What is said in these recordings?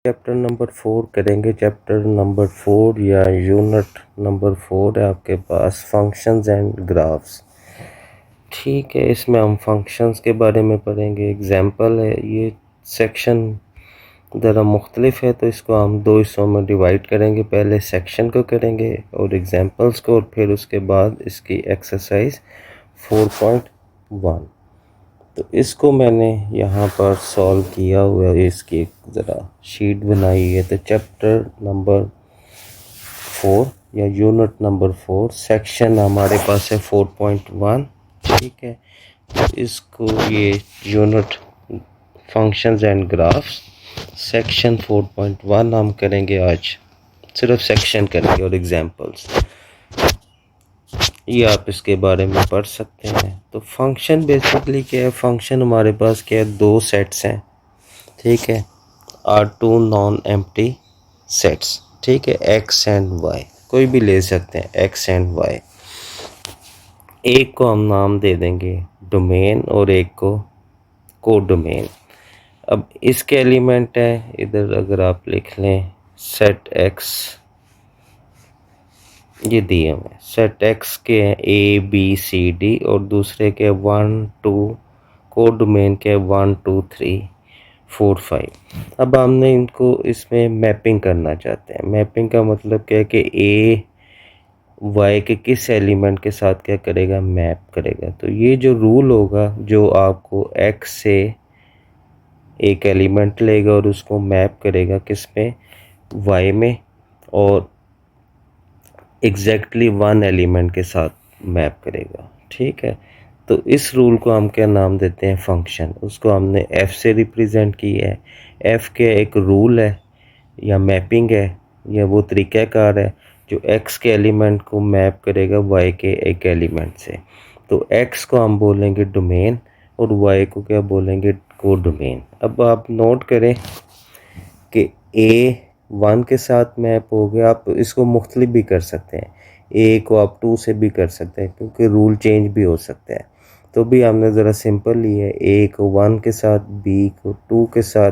Chapter number 4 करेंगे। Chapter number 4 या unit number 4 है आपके पास फंक्शंस एंड ग्राफ्स। ठीक है, इसमें हम फंक्शंस के बारे में पढ़ेंगे। एग्जांपल है, ये सेक्शन ज़रा मुख्तलिफ है तो इसको हम दो हिस्सों में डिवाइड करेंगे। पहले सेक्शन को करेंगे और एग्जांपल्स को, और फिर उसके बाद इसकी एक्सरसाइज 4.1। तो इसको मैंने यहाँ पर सॉल्व किया हुआ है, इसकी ज़रा शीट बनाई है। तो चैप्टर नंबर 4 या यूनिट नंबर 4 सेक्शन हमारे पास है 4.1। ठीक है, तो इसको ये unit functions and graphs section 4.1 हम करेंगे आज। सिर्फ सेक्शन करेंगे और एग्जांपल्स ये आप इसके बारे में पढ़ सकते हैं। तो फंक्शन बेसिकली क्या है? फंक्शन हमारे पास क्या है, दो सेट्स हैं। ठीक है, are two non empty sets. ठीक है, एक्स एंड वाई, कोई भी ले सकते हैं, एक्स एंड वाई। एक को हम नाम दे देंगे डोमेन और एक को कोडोमेन। अब इसके एलिमेंट है, इधर अगर आप लिख लें सेट एक्स, ये दिए हुए सेट एक्स के हैं ए बी सी डी और दूसरे के 1 2, कोडोमेन के 1 2 3 4 5। अब हमने इनको इसमें मैपिंग करना चाहते हैं। मैपिंग का मतलब क्या है कि ए वाई के किस एलिमेंट के साथ क्या करेगा, मैप करेगा। तो ये जो रूल होगा, जो आपको एक्स से एक एलिमेंट लेगा और उसको मैप करेगा किस में, वाई में, और एग्जैक्टली वन एलिमेंट के साथ मैप करेगा। ठीक है, तो इस रूल को हम क्या नाम देते हैं, फंक्शन। उसको हमने एफ से रिप्रेजेंट किया है। एफ के एक रूल है या मैपिंग है या वो तरीक़ाकार है जो एक्स के एलिमेंट को मैप करेगा वाई के एक एलिमेंट से। तो एक्स को हम बोलेंगे डोमेन और वाई को क्या बोलेंगे, कोडोमेन। अब आप नोट करें कि ए 1 के साथ मैप हो गया। आप इसको मुख्तलिफ भी कर सकते हैं, ए को आप 2 से भी कर सकते हैं क्योंकि रूल चेंज भी हो सकता है। तो भी हमने ज़रा सिंपल ली है, ए को 1 के साथ, बी को 2 के साथ,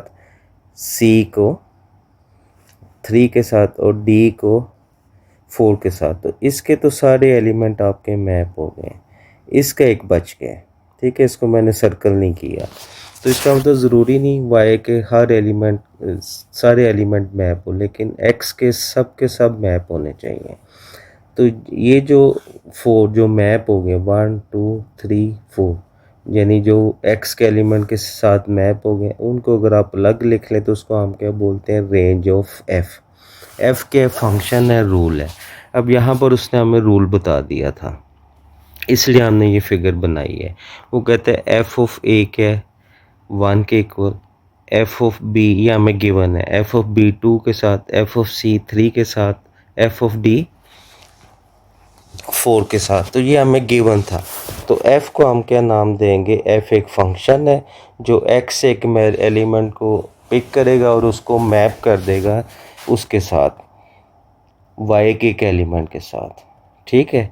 सी को 3 के साथ और डी को 4 के साथ। तो इसके तो सारे एलिमेंट आपके मैप हो गए, इसका एक बच गया। ठीक है, इसको मैंने सर्कल नहीं किया। तो इसका मतलब ज़रूरी नहीं वाई के हर एलिमेंट सारे एलिमेंट मैप हो, लेकिन एक्स के सब मैप होने चाहिए। तो ये जो 4 जो मैप हो गए 1 2 3 4, यानी जो एक्स के एलिमेंट के साथ मैप हो गए, उनको अगर आप अलग लिख लें तो उसको हम क्या बोलते हैं, रेंज ऑफ एफ। एफ के फंक्शन है, रूल है। अब यहाँ पर उसने हमें रूल बता दिया था, इसलिए हमने ये फिगर बनाई है। वो कहते हैं एफ ऑफ ए क्या है, 1 के इक्वल, एफ ऑफ बी ये हमें गिवन है, एफ ऑफ बी 2 के साथ, एफ ऑफ सी 3 के साथ, एफ ऑफ डी 4 के साथ। तो ये हमें गिवन था। तो एफ को हम क्या नाम देंगे, एफ एक फंक्शन है जो एक्स से एक एलिमेंट को पिक करेगा और उसको मैप कर देगा उसके साथ, वाई के एक एलिमेंट के साथ। ठीक है,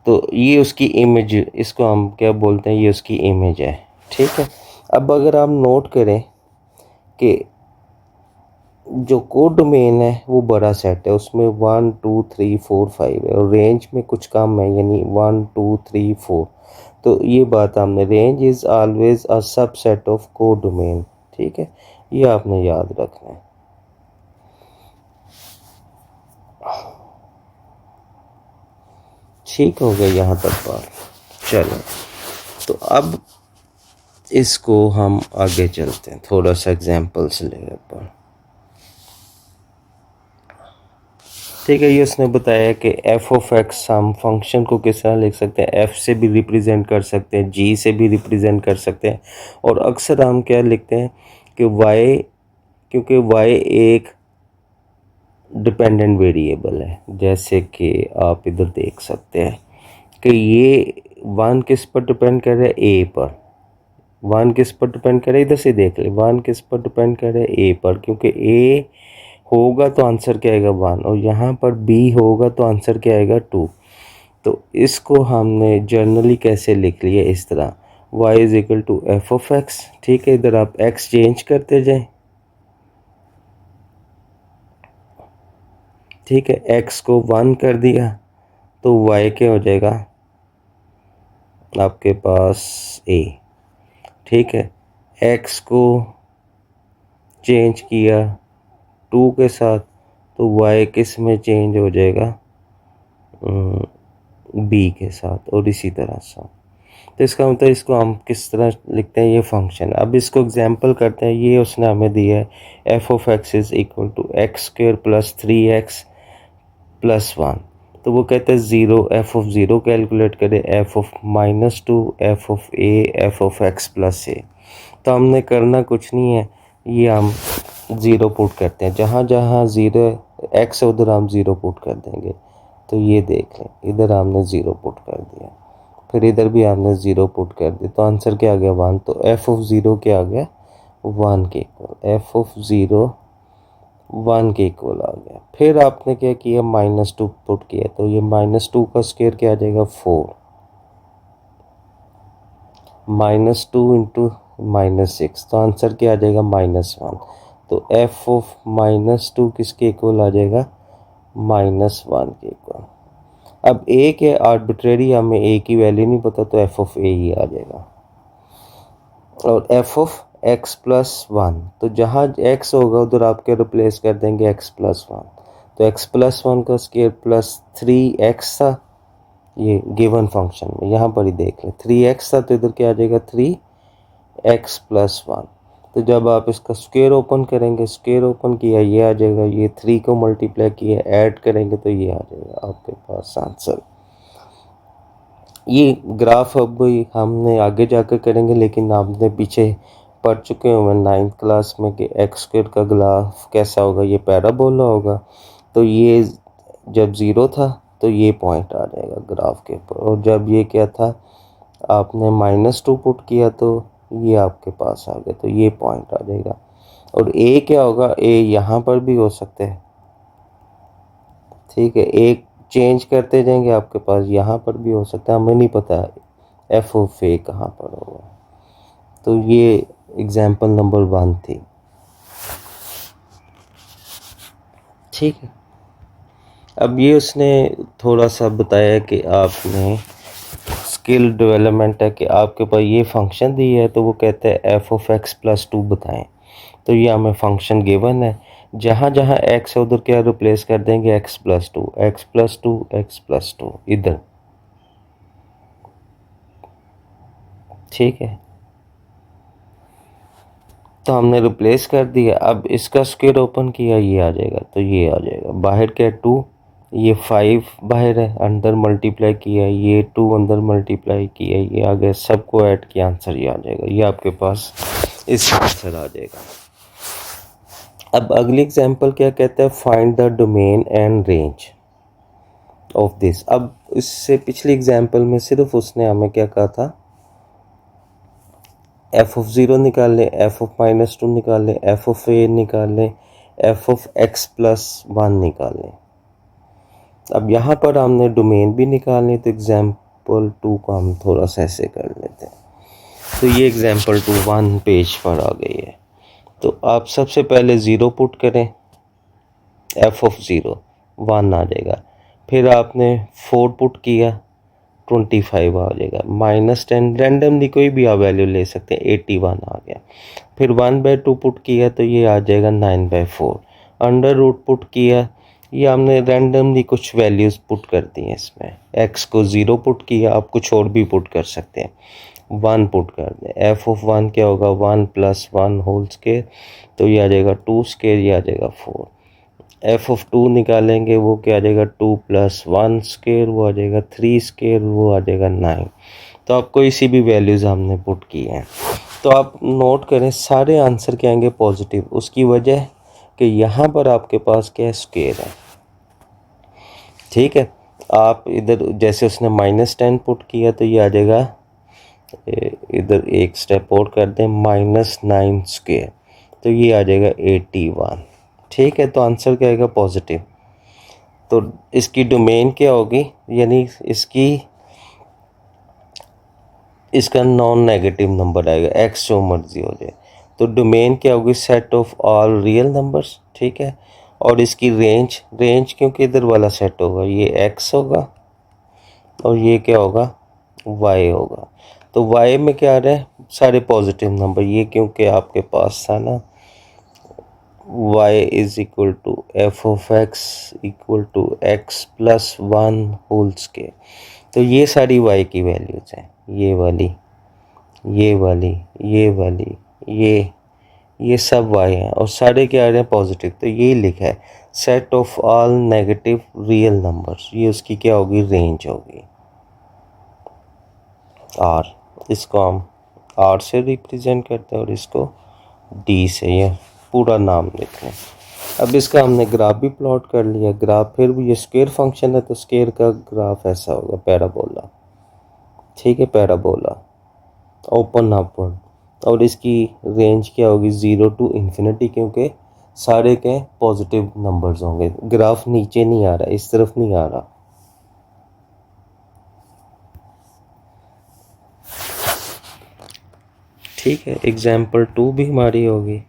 तो ये उसकी इमेज, इसको हम क्या बोलते हैं, ये उसकी इमेज है। ठीक है, अब अगर आप नोट करें कि जो कोडोमेन है वो बड़ा सेट है, उसमें 1 2 3 4 5 है और रेंज में कुछ कम है, यानी 1 2 3 4। तो ये बात हमने, range is always a subset of codomain. ठीक है, ये आपने याद रखना है। ठीक हो गया यहाँ तक बात। चलो, तो अब इसको हम आगे चलते हैं, थोड़ा सा एग्जांपल्स लेकर पर। ठीक है, ये उसने बताया कि एफ ऑफ एक्स हम फंक्शन को किस तरह लिख सकते हैं, एफ से भी रिप्रेजेंट कर सकते हैं, जी से भी रिप्रेजेंट कर सकते हैं, और अक्सर हम क्या लिखते हैं कि वाई, क्योंकि वाई एक डिपेंडेंट वेरिएबल है। जैसे कि आप इधर देख सकते हैं कि ये 1 किस पर डिपेंड कर रहा है, ए पर। 1 किस पर डिपेंड कर रहा है, इधर से देख ले, 1 किस पर डिपेंड कर रहा है, ए पर। क्योंकि ए होगा तो आंसर क्या आएगा, 1, और यहाँ पर बी होगा तो आंसर क्या आएगा, 2। तो इसको हमने जनरली कैसे लिख लिया, इस तरह, y is equal to f of x. ठीक है, इधर आप x चेंज करते जाएं, ठीक है, x को 1 कर दिया तो y क्या हो जाएगा आपके पास a। ठीक है, x को चेंज किया 2 के साथ तो y किस में चेंज हो जाएगा b के साथ, और इसी तरह से। तो इसका मतलब इसको हम किस तरह लिखते हैं, ये फंक्शन। अब इसको एग्जांपल करते हैं। ये उसने हमें दिया है F of x is equal to x square plus 3x plus 1। तो वो कहते हैं zero, F of zero calculate करें, F of -2, F of A, F of x plus A. तो हमने करना कुछ नहीं है, ये हम ज़ीरो पुट करते हैं। जहाँ जहाँ ज़ीरो एक्स है उधर हम ज़ीरो पुट कर देंगे। तो ये देख लें, इधर हमने ज़ीरो पुट कर दिया, फिर इधर भी हमने ज़ीरो पुट कर दिया, तो आंसर क्या आ गया 1। तो एफ ऑफ ज़ीरो क्या आ गया 1 के इक्वल, एफ ऑफ ज़ीरो 1 के इक्वल आ गया। फिर आपने क्या किया -2 पुट किया, तो ये -2 का स्क्वायर क्या आ जाएगा 4, -2 इंटू -6, तो आंसर क्या आ जाएगा -1। तो एफ ऑफ -2 किसके इक्वल आ जाएगा -1 के इक्वल। अब ए के आर्बिट्रेरी, हमें ए की वैल्यू नहीं पता, तो एफ ऑफ ए ही आ जाएगा। और एफ ऑफ एक्स प्लस 1, तो जहाँ एक्स होगा उधर आप क्या रिप्लेस कर देंगे एक्स प्लस 1। तो एक्स प्लस 1 का स्क्वायर प्लस 3x था, ये गिवन फंक्शन में, यहाँ पर ही देख लें 3x था, तो इधर क्या आ जाएगा 3x प्लस 1। तो जब आप इसका स्क्वायर ओपन करेंगे, स्क्वायर ओपन किया ये आ जाएगा, ये 3 को मल्टीप्लाई किया ऐड करेंगे तो ये आ जाएगा आपके पास आंसर। ये ग्राफ अब हमने आगे जाकर करेंगे, लेकिन आपने पीछे पढ़ चुके हैं 9th क्लास में कि एक्स स्क्वायर का ग्राफ कैसा होगा, ये पैराबोला होगा। तो ये जब ज़ीरो था तो ये पॉइंट आ जाएगा ग्राफ के ऊपर, और जब ये क्या था आपने -2 पुट किया तो ये आपके पास आ गया, तो ये पॉइंट आ जाएगा। और ए क्या होगा, ए यहाँ पर भी हो सकते हैं। ठीक है, एक चेंज करते जाएंगे आपके पास यहाँ पर भी हो सकता है, हमें नहीं पता एफ ऑफ ए कहाँ पर होगा। तो ये एग्जाम्पल नंबर 1 थी। ठीक है, अब ये उसने थोड़ा सा बताया कि आपने स्किल डेवलपमेंट है कि आपके पास ये फंक्शन दी है, तो वो कहते हैं एफ ऑफ एक्स प्लस 2 बताएं। तो ये हमें फंक्शन गिवन है, जहाँ जहाँ x है उधर क्या रिप्लेस कर देंगे x plus 2, x plus 2, x plus 2 इधर। ठीक है, तो हमने रिप्लेस कर दिया। अब इसका स्क्वायर ओपन किया, ये आ जाएगा, तो ये आ जाएगा। बाहर क्या 2, ये 5 बाहर है, अंदर मल्टीप्लाई किया, ये 2 अंदर मल्टीप्लाई किया, ये आ गया। सबको ऐड किया, आंसर ये आ जाएगा। ये आपके पास इस आंसर आ जाएगा। अब अगली एग्जांपल क्या कहता है, find the domain and range of this. अब इससे पिछली एग्जांपल में सिर्फ उसने हमें क्या कहा था, एफ ऑफ ज़ीरो निकाल लें, एफ ऑफ -2 निकाल लें, एफ ऑफ ए निकाल लें, एफ ऑफ एक्स प्लस 1 निकाल लें। अब यहाँ पर हमने डोमेन भी निकालनी, तो एग्जाम्पल 2 को हम थोड़ा सा ऐसे कर लेते हैं। तो ये एग्जाम्पल 2 1 पेज पर आ गई है। तो आप सबसे पहले ज़ीरो पुट करें, एफ ऑफ ज़ीरो 1 आ जाएगा। फिर आपने 4 पुट किया, 25 आ जाएगा। -10 रैंडमली कोई भी आप वैल्यू ले सकते हैं, 81 आ गया। फिर 1/2 पुट किया तो ये आ जाएगा 9/4। अंडर रूट पुट किया, ये हमने रैंडमली कुछ वैल्यूज़ पुट कर दी हैं इसमें। x को 0 पुट किया, आप कुछ और भी पुट कर सकते हैं। 1 पुट कर दें, एफ ऑफ 1 क्या होगा 1 + 1 होल स्क्वायर, तो ये आ जाएगा 2 स्क्वायर, ये आ जाएगा 4। एफ ऑफ 2 निकालेंगे, वो क्या आ जाएगा 2 + 1 स्क्वायर, वो आ जाएगा 3 स्क्वायर, वो आ जाएगा 9। तो आपको इसी भी वैल्यूज़ हमने पुट की हैं। तो आप नोट करें सारे आंसर क्या आएंगे पॉजिटिव। उसकी वजह कि यहाँ पर आपके पास क्या स्क्वायर है। ठीक है, आप इधर जैसे उसने -10 पुट किया तो ये आ जाएगा, इधर एक स्टेप और कर दें, -9 स्क्वायर, तो ये आ जाएगा 81। ठीक है, तो आंसर क्या आएगा पॉजिटिव। तो इसकी डोमेन क्या होगी, यानी इसका नॉन नेगेटिव नंबर आएगा, एक्स जो मर्जी हो जाए। तो डोमेन क्या होगी, set of all real numbers. ठीक है, और इसकी रेंज क्योंकि इधर वाला सेट होगा, ये x होगा और ये क्या होगा, y होगा। तो y में क्या आ रहा है, सारे पॉजिटिव नंबर, ये क्योंकि आपके पास था ना y is equal to f of x equal to x plus one whole square. तो ये सारी y की वैल्यूज हैं, ये वाली, ये वाली, ये वाली, ये सब y हैं और सारे क्या आ रहे हैं पॉजिटिव। तो ये लिखा है set of all negative real numbers, ये उसकी क्या होगी, रेंज होगी r। इसको हम r से रिप्रेजेंट करते हैं और इसको d से, ये पूरा नाम लिख लें। अब इसका हमने ग्राफ भी प्लॉट कर लिया। ग्राफ फिर भी ये स्क्वायर फंक्शन है तो स्क्वायर का ग्राफ ऐसा होगा, पैराबोला, ठीक है, पैराबोला ओपन अपवर्ड। और इसकी रेंज क्या होगी, 0 टू इन्फिनिटी, क्योंकि सारे के पॉजिटिव नंबर्स होंगे। ग्राफ नीचे नहीं आ रहा, इस तरफ नहीं आ रहा। ठीक है, एग्जाम्पल 2 भी हमारी होगी।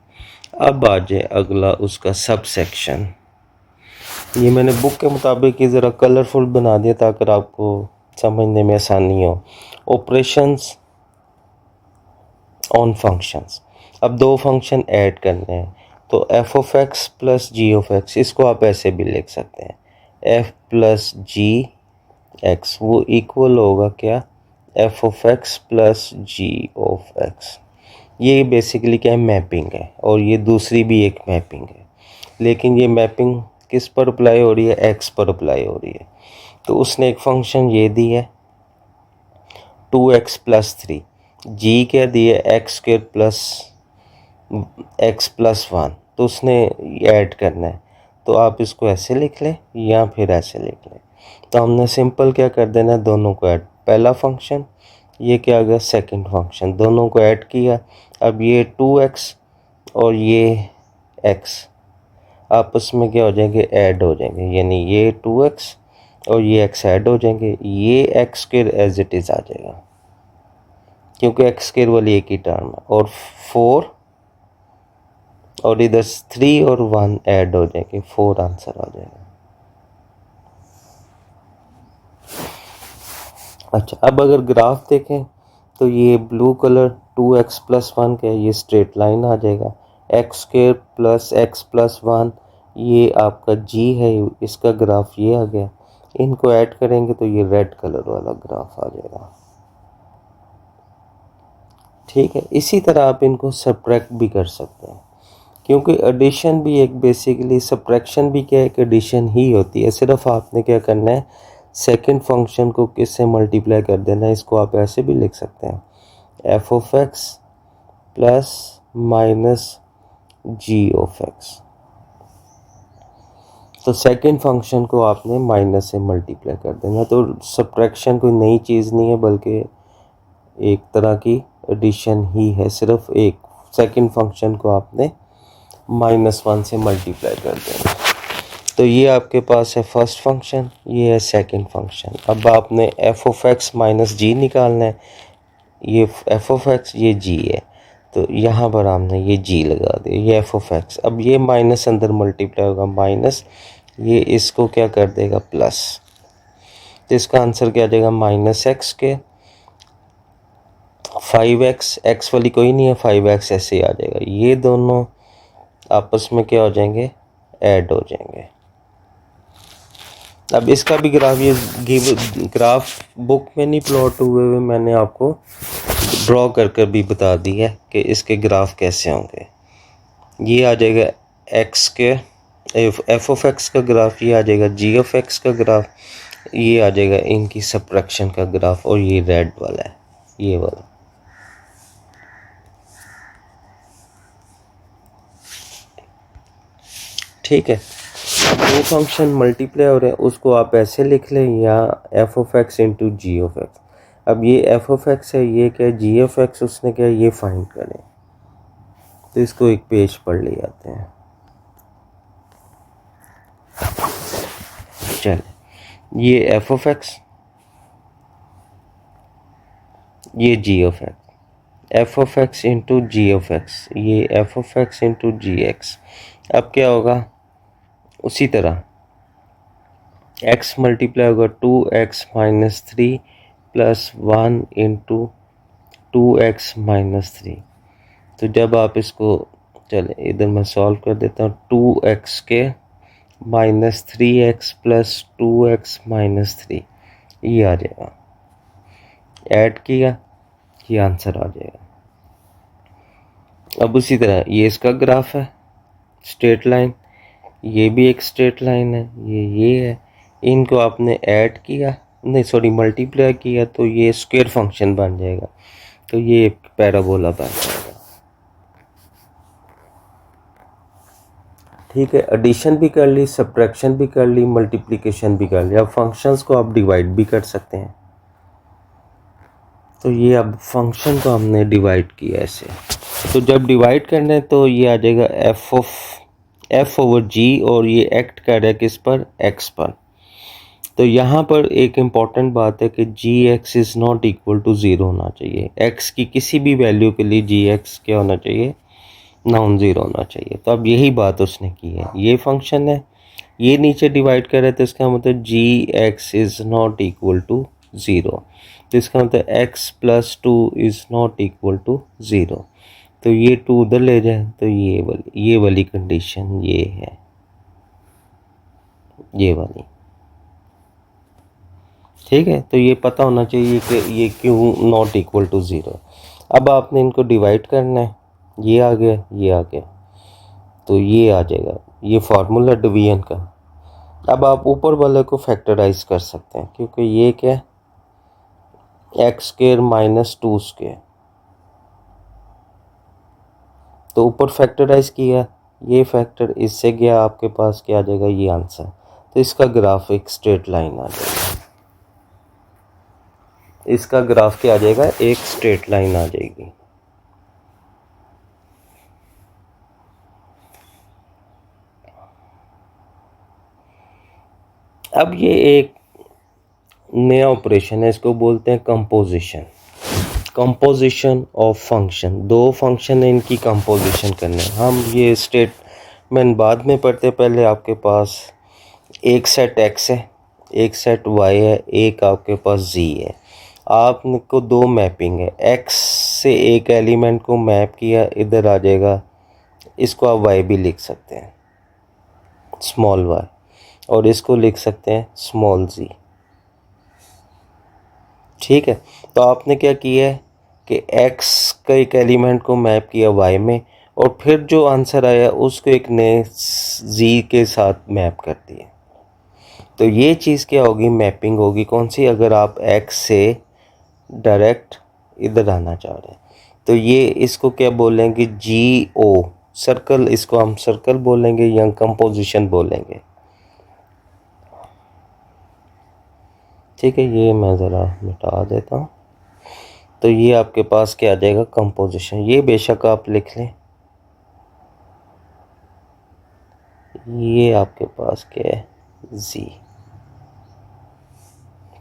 अब आ जाए अगला उसका सब सेक्शन। ये मैंने बुक के मुताबिक ये ज़रा कलरफुल बना दिया ताकि आपको समझने में आसानी हो। Operations on functions. अब दो फंक्शन ऐड करने हैं तो f of x plus g of x, इसको आप ऐसे भी लिख सकते हैं, एफ प्लस जी एक्स वो इक्वल होगा क्या, f of x plus g of x. ये बेसिकली क्या है, मैपिंग है, और ये दूसरी भी एक मैपिंग है, लेकिन ये मैपिंग किस पर अप्लाई हो रही है, एक्स पर अप्लाई हो रही है। तो उसने एक फंक्शन ये दी है 2x प्लस 3, जी क्या दी है x square plus x plus 1, तो उसने ऐड करना है। तो आप इसको ऐसे लिख लें या फिर ऐसे लिख लें। तो हमने सिंपल क्या कर देना है, दोनों को ऐड, पहला फंक्शन ये क्या आ गया, सेकंड फंक्शन, दोनों को ऐड किया। अब ये 2x और ये x आपस में क्या हो जाएंगे, ऐड हो जाएंगे, यानी ये 2x और ये x ऐड हो जाएंगे, ये एक्स स्क्र एज इट इज़ आ जाएगा क्योंकि एक्स स्क्र वाली एक ही टर्म है, और 4 और इधर 3 और 1 ऐड हो जाएंगे, 4 आंसर आ जाएगा। अच्छा, अब अगर ग्राफ देखें तो ये ब्लू कलर 2x प्लस 1 का, ये स्ट्रेट लाइन आ जाएगा, x square plus x plus 1 ये आपका g है, इसका ग्राफ ये आ गया। इनको ऐड करेंगे तो ये रेड कलर वाला ग्राफ आ जाएगा। ठीक है, इसी तरह आप इनको सब्ट्रैक्ट भी कर सकते हैं, क्योंकि एडिशन भी एक बेसिकली, सब्ट्रैक्शन भी क्या है, एक एडिशन ही होती है। सिर्फ आपने क्या करना है, सेकंड फंक्शन को किससे मल्टीप्लाई कर देना है। इसको आप ऐसे भी लिख सकते हैं, f of x plus minus g of x. तो सेकंड फंक्शन को आपने माइनस से मल्टीप्लाई कर देना। तो सब्ट्रैक्शन कोई नई चीज़ नहीं है, बल्कि एक तरह की एडिशन ही है। सिर्फ एक सेकंड फंक्शन को आपने -1 से मल्टीप्लाई कर देना। तो ये आपके पास है फर्स्ट फंक्शन, ये है सेकंड फंक्शन। अब आपने एफ ऑफ एक्स माइनस जी निकालना है। ये एफ ऑफ एक्स, ये जी है, तो यहाँ पर हमने ये जी लगा दिया, ये एफ ऑफ एक्स। अब ये माइनस अंदर मल्टीप्लाई होगा, माइनस ये इसको क्या कर देगा, प्लस। तो इसका आंसर क्या आ जाएगा, माइनस एक्स के 5x, एक्स वाली कोई नहीं है, 5x ऐसे ही आ जाएगा। ये दोनों आपस में क्या हो जाएंगे, ऐड हो जाएंगे। अब इसका भी ग्राफ, ये ग्राफ बुक में नहीं प्लॉट हुए हुए, मैंने आपको ड्रॉ कर भी बता दी है कि इसके ग्राफ कैसे होंगे। ये आ जाएगा एक्स के एफ ऑफ एक्स का ग्राफ, ये आ जाएगा जी ऑफ एक्स का ग्राफ, ये आ जाएगा इनकी सब्ट्रैक्शन का ग्राफ, और ये रेड वाला है, ये वाला। ठीक है, दो फंक्शन मल्टीप्लाई हो रहे हैं, उसको आप ऐसे लिख लें, या f of x into ji of x. अब ये एफ ऑफ एक्स है, ये क्या है, जी ऑफ एक्स, उसने क्या है, ये फाइंड करें। तो इसको एक पेज पढ़ ले जाते हैं। चल, ये एफ ऑफ एक्स, ये G of x, F of x into ji of x, ये F of x into G x. अब क्या होगा, उसी तरह x मल्टीप्लाई होगा 2x-3 प्लस 1 इंटू 2x-3। तो जब आप इसको, चले इधर मैं सॉल्व कर देता हूँ, 2x-3x प्लस 2x-3 ये आ जाएगा। ऐड किया, ये आंसर आ जाएगा। अब उसी तरह ये इसका ग्राफ है, स्ट्रेट लाइन, ये भी एक स्ट्रेट लाइन है, ये है। इनको आपने ऐड किया, नहीं सॉरी मल्टीप्लाई किया, तो ये स्क्वायर फंक्शन बन जाएगा। तो ये एक पैराबोला बन जाएगा। ठीक है, एडिशन भी कर ली, सब्ट्रैक्शन भी कर ली, मल्टीप्लिकेशन भी कर ली। अब फंक्शंस को आप डिवाइड भी कर सकते हैं। तो ये अब फंक्शन को हमने डिवाइड किया ऐसे। तो जब डिवाइड करना है तो ये आ जाएगा एफ ओवर जी, और ये एक्ट कर रहा है किस पर, एक्स पर। तो यहाँ पर एक इम्पॉर्टेंट बात है कि G x is not equal to zero होना चाहिए। एक्स की किसी भी वैल्यू के लिए जी एक्स क्या होना चाहिए, नॉन ज़ीरो होना चाहिए। तो अब यही बात उसने की है। ये फंक्शन है, ये नीचे डिवाइड कर रहे थे, इसका मतलब G x is not equal to zero. तो इसका मतलब x plus 2 is not equal to zero. तो ये 2 उधर ले जाए, तो ये वाली कंडीशन ये है, ये वाली। ठीक है, तो ये पता होना चाहिए कि ये क्यों नॉट इक्वल टू ज़ीरो। अब आपने इनको डिवाइड करना है, ये आ गया, ये आ गया, तो ये आ जाएगा, ये फार्मूला डिवीजन का। अब आप ऊपर वाले को फैक्टराइज कर सकते हैं, क्योंकि ये क्या है, एक्स स्क्वायर माइनस 2 स्क्वायर। तो ऊपर फैक्टराइज किया, ये फैक्टर इससे गया, आपके पास क्या आ जाएगा, ये आंसर। तो इसका ग्राफ एक स्ट्रेट लाइन आ जाएगा। इसका ग्राफ क्या आ जाएगा, एक स्ट्रेट लाइन आ जाएगी। अब ये एक नया ऑपरेशन है, इसको बोलते हैं कंपोजिशन। कंपोजिशन ऑफ फंक्शन, दो फंक्शन है, इनकी कंपोजिशन करने। हम ये स्टेटमेंट बाद में पढ़ते, पहले आपके पास एक सेट x है, एक सेट y है, एक आपके पास z है। आपको दो मैपिंग है, x से एक एलिमेंट को मैप किया, इधर आ जाएगा, इसको आप y भी लिख सकते हैं, स्मॉल y, और इसको लिख सकते हैं स्मॉल z। ठीक है, तो आपने क्या किया है कि x का एक एलिमेंट को मैप किया y में, और फिर जो आंसर आया उसको एक नए z के साथ मैप कर दिया। तो ये चीज़ क्या होगी, मैपिंग होगी। कौन सी, अगर आप x से डायरेक्ट इधर आना चाह रहे हैं, तो ये इसको क्या बोलेंगे, जी ओ सर्कल, इसको हम सर्कल बोलेंगे या कंपोजिशन बोलेंगे। ठीक है, ये मैं ज़रा मिटा देता हूँ। तो ये आपके पास क्या आ जाएगा, कंपोजिशन। ये बेशक आप लिख लें, ये आपके पास क्या है, जी।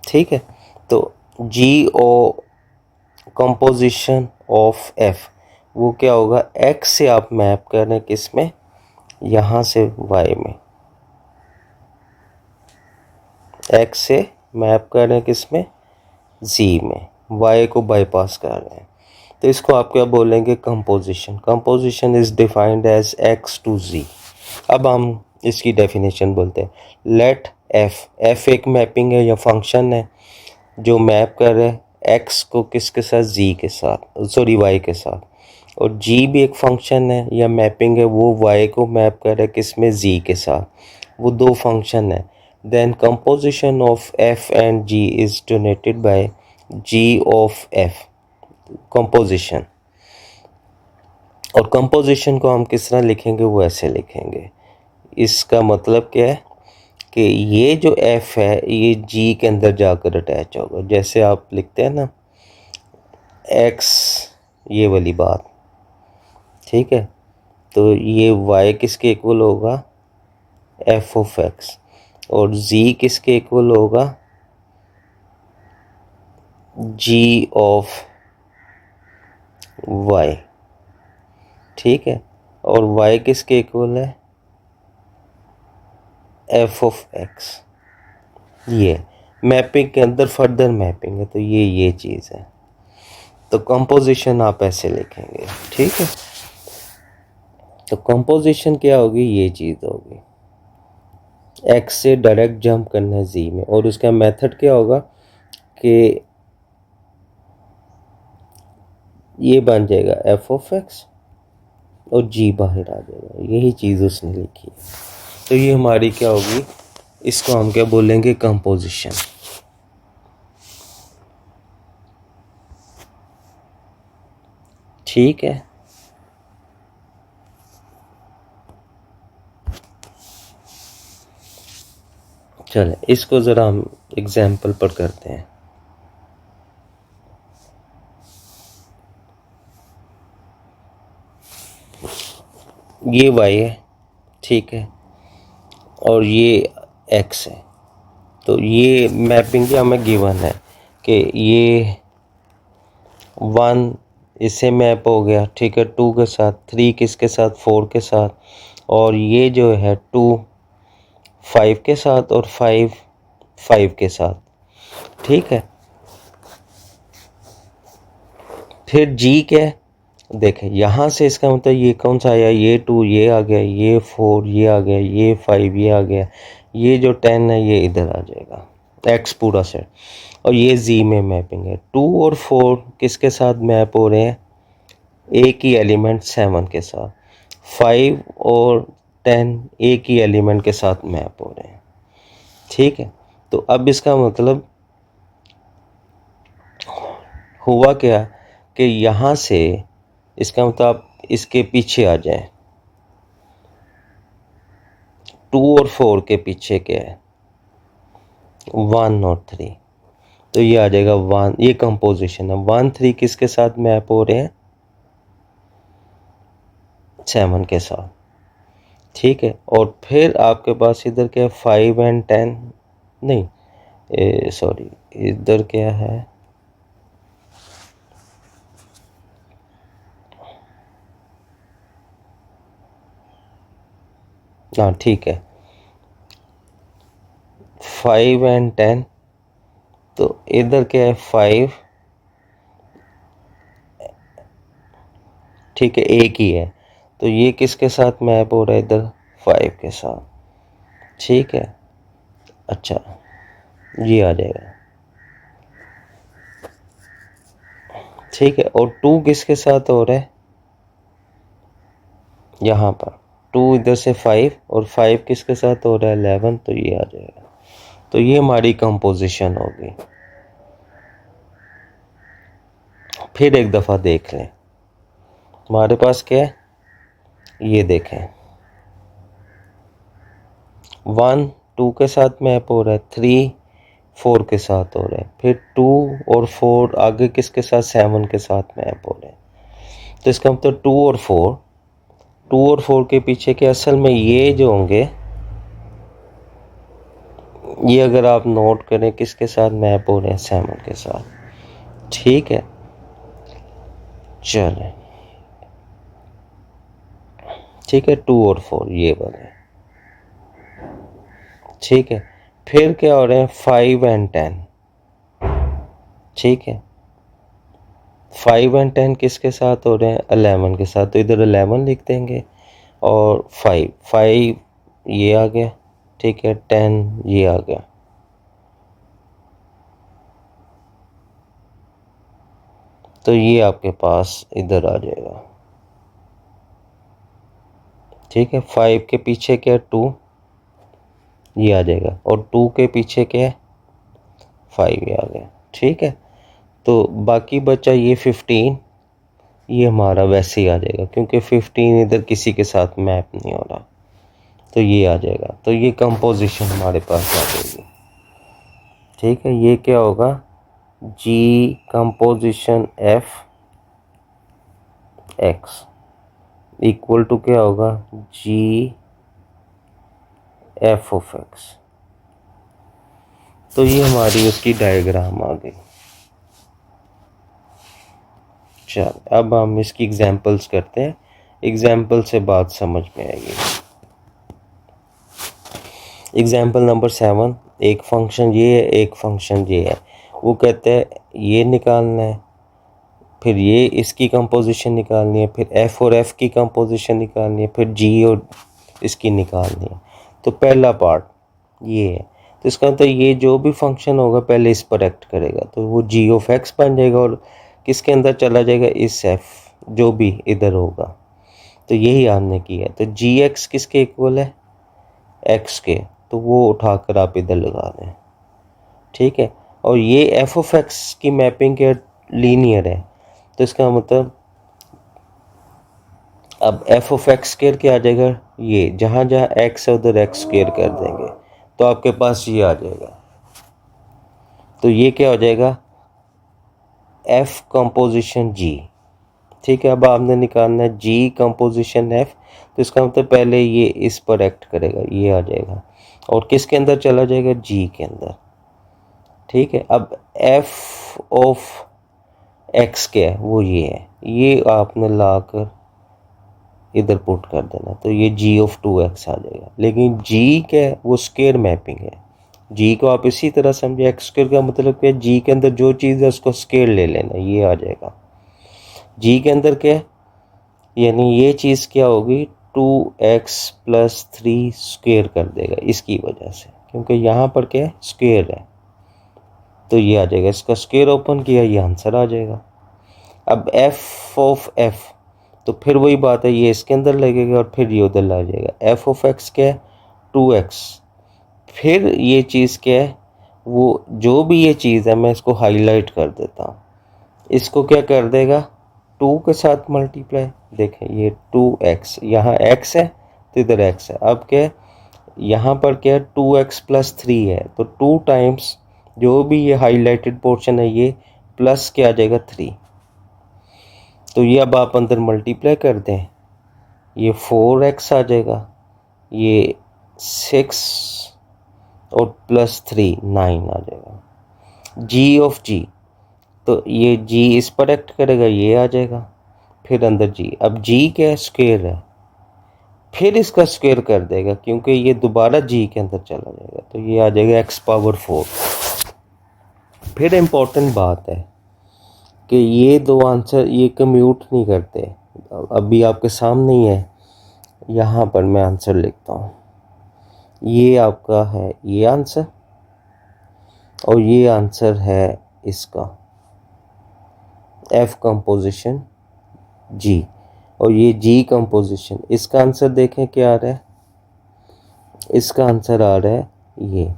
ठीक है, तो जी ओ कंपोजिशन ऑफ एफ, वो क्या होगा, एक्स से आप मैप कर रहे हैं किस में, यहाँ से वाई में। एक्स से मैप कर रहे हैं किस में, जी में, वाई को बाईपास कर रहे हैं। तो इसको आप क्या बोलेंगे, composition. Composition is defined as x to G. अब हम इसकी डेफिनेशन बोलते हैं, लेट एफ एक मैपिंग है या फंक्शन है जो मैप कर रहे हैं एक्स को किसके साथ, जी के साथ, सॉरी वाई के साथ। और जी भी एक फंक्शन है या मैपिंग है, वो वाई को मैप कर रहा है किस में, जी के साथ। वो दो फंक्शन है। Then composition of f and g is donated by g of f, composition. और कंपोजिशन को हम किस तरह लिखेंगे, वो ऐसे लिखेंगे। इसका मतलब क्या है कि ये जो f है ये g के अंदर जाकर अटैच होगा। जैसे आप लिखते हैं ना x, ये वाली बात, ठीक है। तो ये y किसके इक्वल होगा, f ऑफ x, और z किसके इक्वल होगा, g ऑफ y। ठीक है, और y किसके इक्वल है, एफ ऑफ एक्स, ये मैपिंग के अंदर फर्दर मैपिंग है, तो ये चीज़ है। तो कंपोजिशन आप ऐसे लिखेंगे, ठीक है। तो कंपोजिशन क्या होगी, ये चीज़ होगी, एक्स से डायरेक्ट जंप करना है जी में, और उसका मेथड क्या होगा कि ये बन जाएगा एफ ऑफ एक्स और जी बाहर आ जाएगा, यही चीज़ उसने लिखी है। तो ये हमारी क्या होगी, इसको हम क्या बोलेंगे, कंपोजिशन। ठीक है, चले इसको ज़रा हम एग्जाम्पल पर करते हैं। ये y है, ठीक है, और ये x है। तो ये मैपिंग क्या हमें गिवन है कि ये 1 इससे मैप हो गया, ठीक है, 2 के साथ, 3 किसके साथ, 4 के साथ, और ये जो है 2 5 के साथ और 5 5 के साथ, ठीक है। फिर g क्या है, देखें यहाँ से इसका मतलब ये कौन सा आया, ये 2 ये आ गया, ये 4 ये आ गया, ये 5 ये आ गया, ये जो 10 है ये इधर आ जाएगा, x पूरा सेट। और ये z में मैपिंग है, 2 और 4 किसके साथ मैप हो रहे हैं, एक ही एलिमेंट 7 के साथ, 5 और 10 एक ही एलिमेंट के साथ मैप हो रहे हैं, ठीक है। तो अब इसका मतलब हुआ क्या कि यहाँ से इसका मतलब आप इसके पीछे आ जाए, 2 और 4 के पीछे क्या है, 1 और 3, तो ये आ जाएगा 1, ये कंपोजिशन है। 1 3 किसके साथ मैप हो रहे हैं, 7 के साथ, ठीक है। और फिर आपके पास इधर क्या है, 5 एंड 10, नहीं सॉरी, इधर क्या है, हाँ ठीक है, 5 एंड 10, तो इधर क्या है 5, ठीक है, एक ही है, तो ये किसके साथ मैप हो रहा है, इधर 5 के साथ, ठीक है। अच्छा, ये आ जाएगा, ठीक है। और 2 किसके साथ हो रहा है, यहाँ पर 2 इधर से 5 और 5 किसके साथ हो रहा है, 11, तो ये आ जाएगा। तो ये हमारी कंपोजिशन होगी। फिर एक दफ़ा देख लें, हमारे पास क्या है, ये देखें, 1 2 के साथ मैप हो रहा है, 3 4 के साथ हो रहा है, फिर 2 और 4 आगे किसके साथ, 7 के साथ मैप हो रहे हैं। तो इसका मतलब 2 और 4 के पीछे के असल में ये जो होंगे, ये अगर आप नोट करें किसके साथ मैप हो रहे हैं, 7 के साथ, ठीक है। चलें, ठीक है, 2 और 4 ये बने, ठीक है। फिर क्या हो रहे हैं, 5 एंड 10, ठीक है, 5 एंड 10 किसके साथ हो रहे हैं, 11 के साथ, तो इधर 11 लिख देंगे, और 5 ये आ गया, ठीक है, 10 ये आ गया, तो ये आपके पास इधर आ जाएगा, ठीक है। 5 के पीछे क्या है, 2, ये आ जाएगा, और 2 के पीछे क्या है, 5 ये आ गया, ठीक है। तो बाकी बचा ये 15, ये हमारा वैसे ही आ जाएगा क्योंकि 15 इधर किसी के साथ मैप नहीं हो रहा, तो ये आ जाएगा। तो ये कंपोजिशन हमारे पास आ जाएगी, ठीक है। ये क्या होगा, G composition F x equal to क्या होगा, जी एफ ऑफ एक्स। तो ये हमारी उसकी डायग्राम आ गई। चल अब हम इसकी एग्जांपल्स करते हैं, एग्जांपल से बात समझ में आएगी। एग्जाम्पल नंबर 7, एक फंक्शन ये है, एक फंक्शन ये है। वो कहते हैं ये निकालना है, फिर ये इसकी कंपोजिशन निकालनी है, फिर एफ और एफ की कंपोजिशन निकालनी है, फिर जी और इसकी निकालनी है। तो पहला पार्ट ये है, तो इसका मतलब ये जो भी फंक्शन होगा पहले इस पर एक्ट करेगा, तो वो जी ऑफ एक्स बन जाएगा और किसके अंदर चला जाएगा, इस एफ जो भी इधर होगा। तो यही हमने किया है। तो जी एक्स किसके इक्वल है, एक्स के, तो वो उठाकर आप इधर लगा दें, ठीक है। और ये एफ ऑफ एक्स की मैपिंग के लीनियर है, तो इसका मतलब अब एफ ऑफ एक्स स्क्वायर क्या आ जाएगा, ये जहाँ जहाँ एक्स है उधर एक्स स्क्वायर कर देंगे तो आपके पास ये आ जाएगा। तो ये क्या हो जाएगा, एफ कंपोजिशन जी, ठीक है। अब आपने निकालना है जी कंपोजिशन एफ, तो इसका मतलब पहले ये इस पर एक्ट करेगा, ये आ जाएगा और किसके अंदर चला जाएगा, जी के अंदर, ठीक है। अब एफ ऑफ एक्स क्या है, वो ये है, ये आपने लाकर इधर पुट कर देना, तो ये जी ऑफ 2x आ जाएगा। लेकिन जी क्या है, वो स्क्वायर मैपिंग है। जी को आप इसी तरह समझे, एक्स स्क्वायर का मतलब क्या है, जी के अंदर जो चीज़ है उसको स्क्वायर ले लेना, ये आ जाएगा। जी के अंदर क्या है, यानी ये चीज़ क्या होगी, 2x+3 स्क्वायर कर देगा इसकी वजह से, क्योंकि यहाँ पर क्या है, स्क्वायर है, तो ये आ जाएगा। इसका स्क्वायर ओपन किया, ये आंसर आ जाएगा। अब एफ ऑफ एफ, तो फिर वही बात है, ये इसके अंदर लगेगा और फिर ये उधर ला जाएगा। एफ ऑफ एक्स क्या है, 2x, फिर ये चीज़ क्या है, वो जो भी ये चीज़ है मैं इसको हाईलाइट कर देता हूँ, इसको क्या कर देगा, 2 के साथ मल्टीप्लाई, देखें ये 2x, यहाँ x है तो इधर x है। अब क्या है, यहाँ पर क्या है, 2x+3 है, तो 2 टाइम्स जो भी ये हाईलाइटेड पोर्शन है ये प्लस क्या आ जाएगा, 3। तो ये अब आप अंदर मल्टीप्लाई कर दें, ये 4x आ जाएगा, ये 6 और +3 9 आ जाएगा। जी ऑफ जी, तो ये जी इस पर एक्ट करेगा, ये आ जाएगा, फिर अंदर जी। अब जी क्या है, स्क्वायर है, फिर इसका स्क्वायर कर देगा क्योंकि ये दोबारा जी के अंदर चला जाएगा, तो ये आ जाएगा x⁴। फिर इम्पोर्टेंट बात है कि ये दो आंसर ये कम्यूट नहीं करते। अभी आपके सामने ही है, यहाँ पर मैं आंसर लिखता हूँ, ये आपका है ये आंसर और ये आंसर है इसका एफ कंपोजिशन जी, और ये जी कंपोजिशन। इसका आंसर देखें क्या आ रहा है, इसका आंसर आ रहा है ये,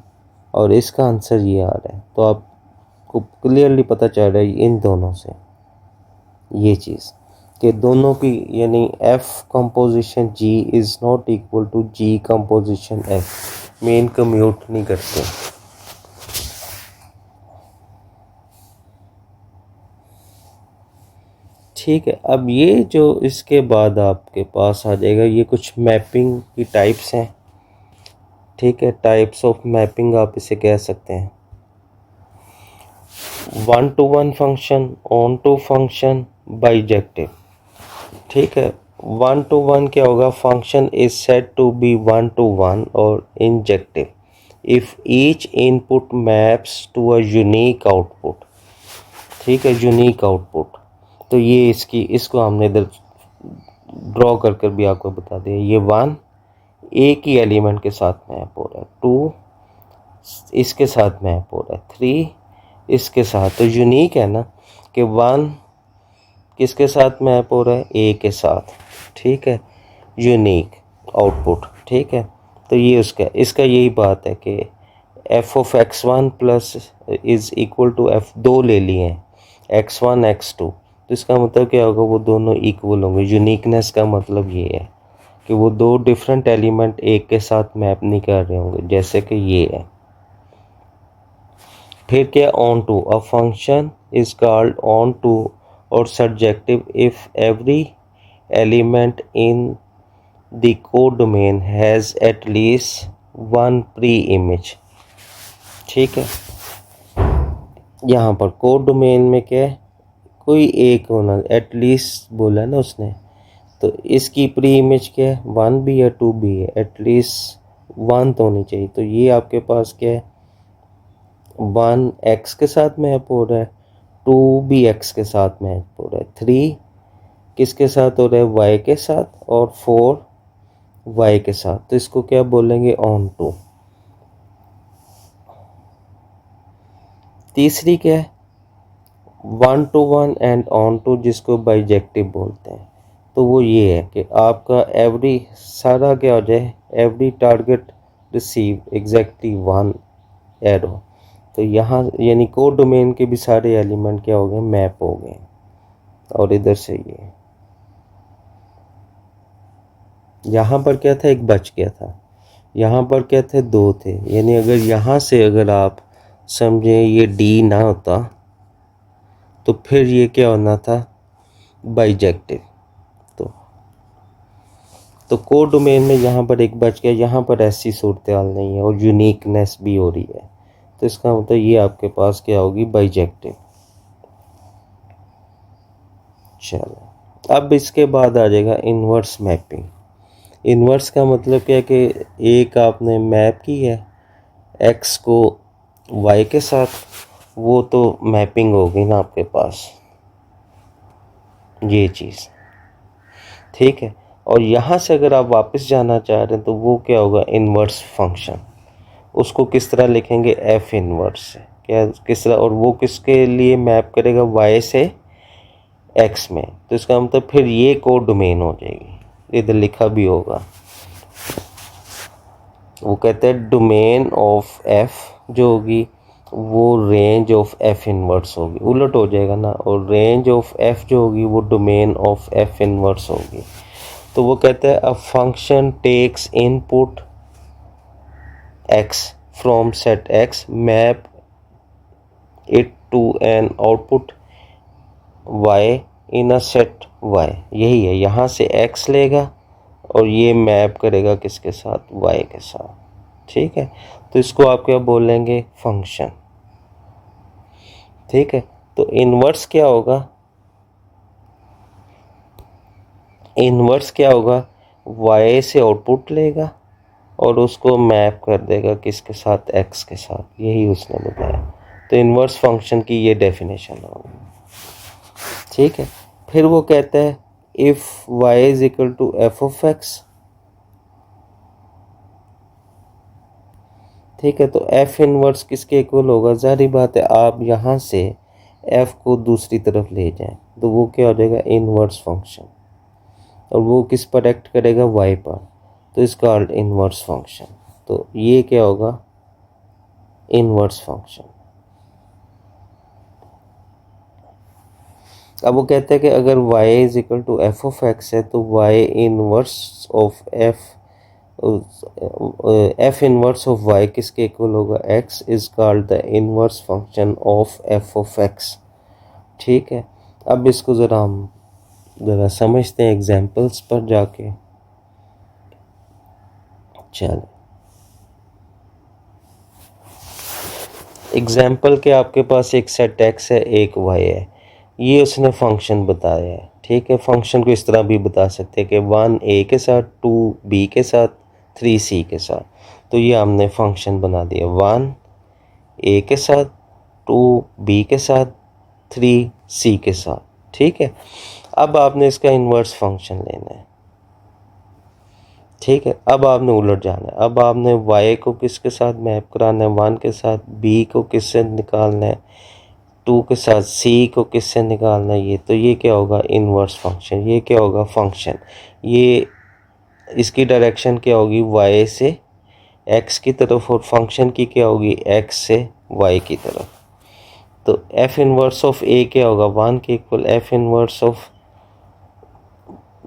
और इसका आंसर ये आ रहा है। तो आपको क्लियरली पता चल रहा है इन दोनों से ये चीज़ कि दोनों की, यानी f composition g is not equal to g composition f, मेन कम्यूट नहीं करते। ठीक है। अब ये जो इसके बाद आपके पास आ जाएगा, ये कुछ मैपिंग की टाइप्स हैं, ठीक है, टाइप्स ऑफ मैपिंग आप इसे कह सकते हैं। 1-to-1 function, onto function, bijective, ठीक है। 1-to-1 क्या होगा, function is said to be 1-to-1 और injective if each input maps to a unique output, ठीक है, यूनिक आउटपुट। तो ये इसको हमने इधर ड्रॉ कर कर भी आपको बता दिया। ये 1 एक ही एलिमेंट के साथ मैप हो रहा है, 2 इसके साथ मैप हो रहा है, 3 इसके साथ। तो यूनिक है ना कि 1 किसके साथ मैप हो रहा है, ए के साथ, ठीक है, यूनिक आउटपुट, ठीक है। तो ये इसका यही बात है कि f of x1 plus is equal to f, दो ले लिए हैं, x1 x2, तो इसका मतलब क्या होगा, वो दोनों इक्वल होंगे। यूनिकनेस का मतलब ये है कि वो दो डिफरेंट एलिमेंट एक के साथ मैप नहीं कर रहे होंगे, जैसे कि ये है। फिर क्या, onto, a function is called onto और surjective if every element in the codomain has at least one preimage, ठीक है। यहाँ पर कोडोमेन में क्या है, कोई एक होना, एटलीस्ट बोला ना उसने, तो इसकी प्री इमेज क्या है, 1 भी है 2 भी है, एटलीस्ट 1 तो होनी चाहिए। तो ये आपके पास क्या है, 1 x के साथ मैप हो रहा है, 2 भी x के साथ मैप हो रहा है, 3 किसके साथ हो रहा है, y के साथ, और 4 y के साथ। तो इसको क्या बोलेंगे, ऑन टू। तीसरी क्या है, 1 to 1 एंड ऑन टू, जिसको बाइजेक्टिव बोलते हैं। तो वो ये है कि आपका एवरी सारा क्या हो जाए, every target receive exactly 1 arrow. तो यहाँ यानी कोड डोमेन के भी सारे एलिमेंट क्या हो गए, मैप हो गए। और इधर से ये यहाँ पर क्या था, एक बच गया था, यहाँ पर क्या थे, 2 थे। यानी अगर यहाँ से अगर आप समझे ये डी ना होता तो फिर ये क्या होना था, बाइजेक्टिव। तो तो कोड डोमेन में यहाँ पर एक बच गया, यहाँ पर ऐसी सूरत हाल नहीं है और यूनिकनेस भी हो रही है। तो इसका मतलब ये आपके पास क्या होगी, बाइजेक्टिव। चलो अब इसके बाद आ जाएगा इन्वर्स मैपिंग। इन्वर्स का मतलब क्या है कि एक आपने मैप की है एक्स को वाई के साथ, वो तो मैपिंग होगी ना आपके पास, ये चीज़ ठीक है। और यहाँ से अगर आप वापस जाना चाह रहे हैं तो वो क्या होगा, इन्वर्स फंक्शन। उसको किस तरह लिखेंगे, एफ इन्वर्स से, क्या किस तरह, और वो किसके लिए मैप करेगा, वाई से एक्स में। तो इसका मतलब फिर ये कोड डोमेन हो जाएगी, इधर लिखा भी होगा। वो कहते हैं डोमेन ऑफ एफ जो होगी वो रेंज ऑफ एफ इनवर्स होगी, उलट हो जाएगा ना, और रेंज ऑफ एफ जो होगी वो डोमेन ऑफ एफ इनवर्स होगी। तो वो कहते हैं a function takes input x from set x, map it to an output y in a set y. यही है, यहाँ से एक्स लेगा और ये मैप करेगा किसके साथ, वाई के साथ, ठीक है। तो इसको आप क्या बोलेंगे, फंक्शन, ठीक है। तो इन्वर्स क्या होगा, इन्वर्स क्या होगा, वाई से आउटपुट लेगा और उसको मैप कर देगा किसके साथ, एक्स के साथ, यही उसने बताया। तो इन्वर्स फंक्शन की ये डेफिनेशन होगी, ठीक है। फिर वो कहता है if y is equal to f of x, ठीक है। तो एफ इनवर्स किसके इक्वल होगा, जारी बात है आप यहाँ से एफ को दूसरी तरफ ले जाएं तो वो क्या हो जाएगा, इनवर्स फंक्शन, और वो किस पर एक्ट करेगा, वाई पर। तो इसका इनवर्स फंक्शन। तो ये क्या होगा, इनवर्स फंक्शन। अब वो कहते हैं कि अगर y is equal to f of x है तो y inverse of f inverse of y किसके इक्वल होगा, x is called the inverse function of f of x, ठीक है। अब इसको ज़रा समझते हैं एग्जांपल्स पर जाके। चलो एग्जाम्पल के आपके पास एक सेट x है, एक y है, ये उसने फंक्शन बताया है, ठीक है। फंक्शन को इस तरह भी बता सकते हैं कि 1 a के साथ, 2 b के साथ, 3 c के साथ। तो ये हमने फंक्शन बना दिया, 1 a के साथ, 2 b के साथ, 3 c के साथ, ठीक है। अब आपने इसका इन्वर्स फंक्शन लेना है, ठीक है। अब आपने उलट जाना है, अब आपने y को किसके साथ मैप कराना है, 1 के साथ, b को किससे निकालना है, 2 के साथ, c को किससे निकालना है, ये। तो ये क्या होगा, इन्वर्स फंक्शन। ये क्या होगा, फंक्शन। ये इसकी डायरेक्शन क्या होगी, y से x की तरफ, और फंक्शन की क्या होगी, x से y की तरफ। तो f इन्वर्स ऑफ a क्या होगा, 1 के equal, f inverse of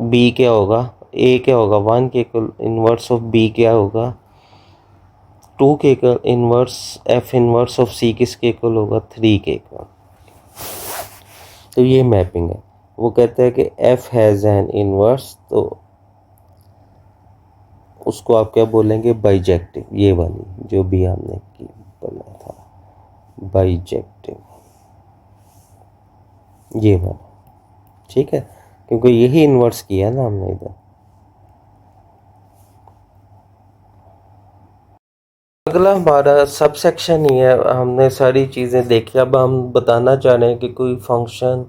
b क्या होगा, a क्या होगा, 1 के इक्वल, इन्वर्स ऑफ b क्या होगा, 2 के equal, inverse f inverse of c किसके इक्वल होगा, 3 के इक्वल। तो ये मैपिंग है। वो कहते हैं कि f हैज़ एन इन्वर्स, तो उसको आप क्या बोलेंगे, बाइजेक्टिव। ये वाली जो भी हमने की बोला था, बाइजेक्टिव, ये वाला, ठीक है, क्योंकि यही इन्वर्स किया ना हमने इधर। अगला हमारा सब सेक्शन ही है। हमने सारी चीज़ें देखी, अब हम बताना चाह रहे हैं कि कोई फंक्शन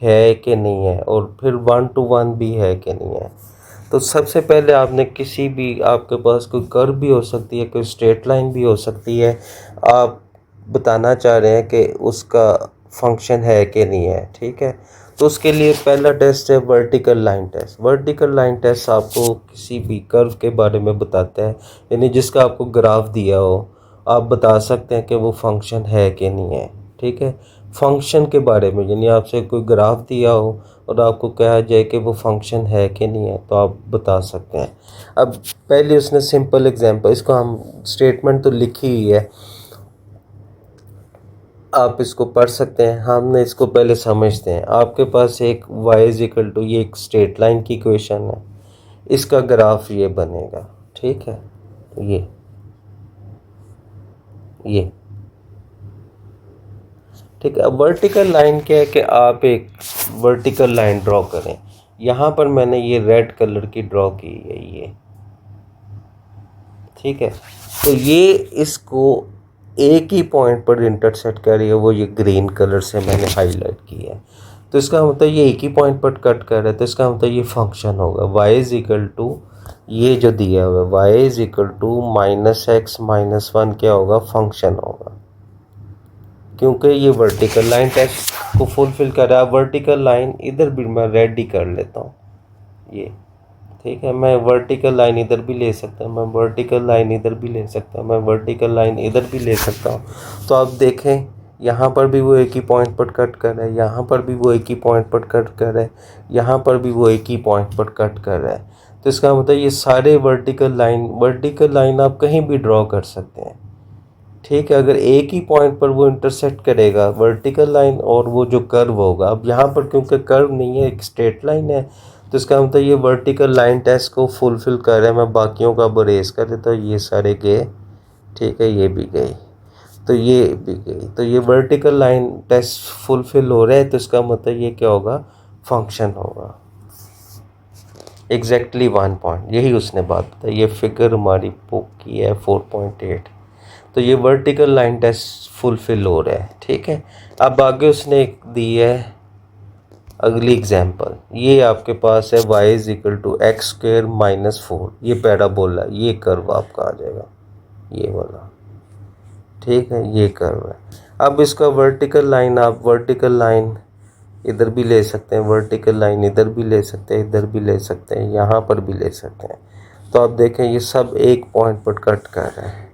है कि नहीं है, और फिर 1 to 1 भी है कि नहीं है। तो सबसे पहले आपने किसी भी, आपके पास कोई कर्व भी हो सकती है, कोई स्ट्रेट लाइन भी हो सकती है, आप बताना चाह रहे हैं कि उसका फंक्शन है कि नहीं है, ठीक है। तो उसके लिए पहला टेस्ट है vertical line test. Vertical line test आपको किसी भी कर्व के बारे में बताता है, यानी जिसका आपको ग्राफ दिया हो, आप बता सकते हैं कि वो फंक्शन है कि नहीं है, ठीक है। फंक्शन के बारे में, यानी आपसे कोई ग्राफ दिया हो और आपको कहा जाए कि वो फंक्शन है कि नहीं है, तो आप बता सकते हैं। अब पहले उसने सिंपल एग्जांपल, इसको हम स्टेटमेंट तो लिखी हुई है, आप इसको पढ़ सकते हैं। हमने इसको पहले समझते हैं। आपके पास एक y इज इक्वल टू, ये एक स्ट्रेट लाइन की इक्वेशन है, इसका ग्राफ ये बनेगा, ठीक है। ये ठीक है। अब वर्टिकल लाइन क्या है कि आप एक वर्टिकल लाइन ड्रॉ करें। यहाँ पर मैंने ये रेड कलर की ड्रॉ की है, ये ठीक है। तो ये इसको एक ही पॉइंट पर इंटरसेक्ट कर रही है, वो ये ग्रीन कलर से मैंने हाईलाइट की है। तो इसका मतलब ये एक ही पॉइंट पर कट कर रहा है, तो इसका मतलब ये फंक्शन होगा y इज इक्वल टू, ये जो दिया हुआ है y is equal to -x-1 क्या होगा, फंक्शन होगा, क्योंकि ये वर्टिकल लाइन टेस्ट को फुलफिल कर रहा है। वर्टिकल लाइन इधर भी मैं रेड ही कर लेता हूँ, ये ठीक है। मैं वर्टिकल लाइन इधर भी ले सकता हूँ, मैं वर्टिकल लाइन इधर भी ले सकता हूँ, मैं वर्टिकल लाइन इधर भी ले सकता हूँ। तो आप देखें, यहाँ पर भी वो एक ही पॉइंट पर कट कर रहा है, यहाँ पर भी वो एक ही पॉइंट पर कट कर रहा है, यहाँ पर भी वो एक ही पॉइंट पर कट कर रहा है। तो इसका मतलब ये सारे वर्टिकल लाइन आप कहीं भी ड्रॉ कर सकते हैं, ठीक है। अगर एक ही पॉइंट पर वो इंटरसेक्ट करेगा वर्टिकल लाइन और वो जो कर्व होगा, अब यहाँ पर क्योंकि कर्व नहीं है, एक स्ट्रेट लाइन है, तो इसका मतलब ये वर्टिकल लाइन टेस्ट को फुलफिल कर रहा है। मैं बाकियों का बरेज कर देता हूँ, ये सारे गए, ठीक है, ये भी गई, तो ये भी गई। तो ये वर्टिकल लाइन टेस्ट फुलफिल हो रहा है, तो इसका मतलब ये क्या होगा, फंक्शन होगा। एग्जैक्टली 1 पॉइंट, यही उसने बात बताई। ये फिगर हमारी बुक की है 4.8। तो ये वर्टिकल लाइन टेस्ट फुलफिल हो रहा है, ठीक है। अब आगे उसने एक दी है अगली एग्जांपल, ये आपके पास है y is equal to x²-4, ये पैराबोला, ये कर्व आपका आ जाएगा, ये वाला, ठीक है, ये कर्व है। अब इसका वर्टिकल लाइन, आप वर्टिकल लाइन इधर भी ले सकते हैं, वर्टिकल लाइन इधर भी ले सकते हैं, इधर भी ले सकते हैं, यहाँ पर भी ले सकते हैं। तो आप देखें ये सब एक पॉइंट पर कट कर रहे हैं,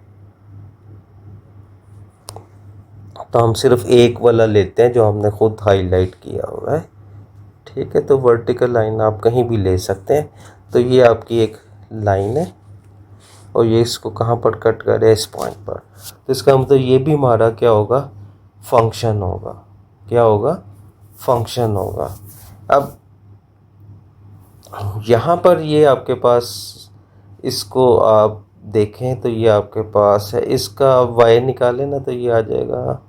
तो हम सिर्फ एक वाला लेते हैं जो हमने खुद हाईलाइट किया हुआ है, ठीक है। तो वर्टिकल लाइन आप कहीं भी ले सकते हैं। तो ये आपकी एक लाइन है और ये इसको कहाँ पर कट कर रहा है, इस पॉइंट पर। तो इसका मतलब ये भी हमारा क्या होगा, फंक्शन होगा। क्या होगा, फंक्शन होगा। अब यहाँ पर ये आपके पास, इसको आप देखें तो ये आपके पास है, इसका y निकालें ना तो ये आ जाएगा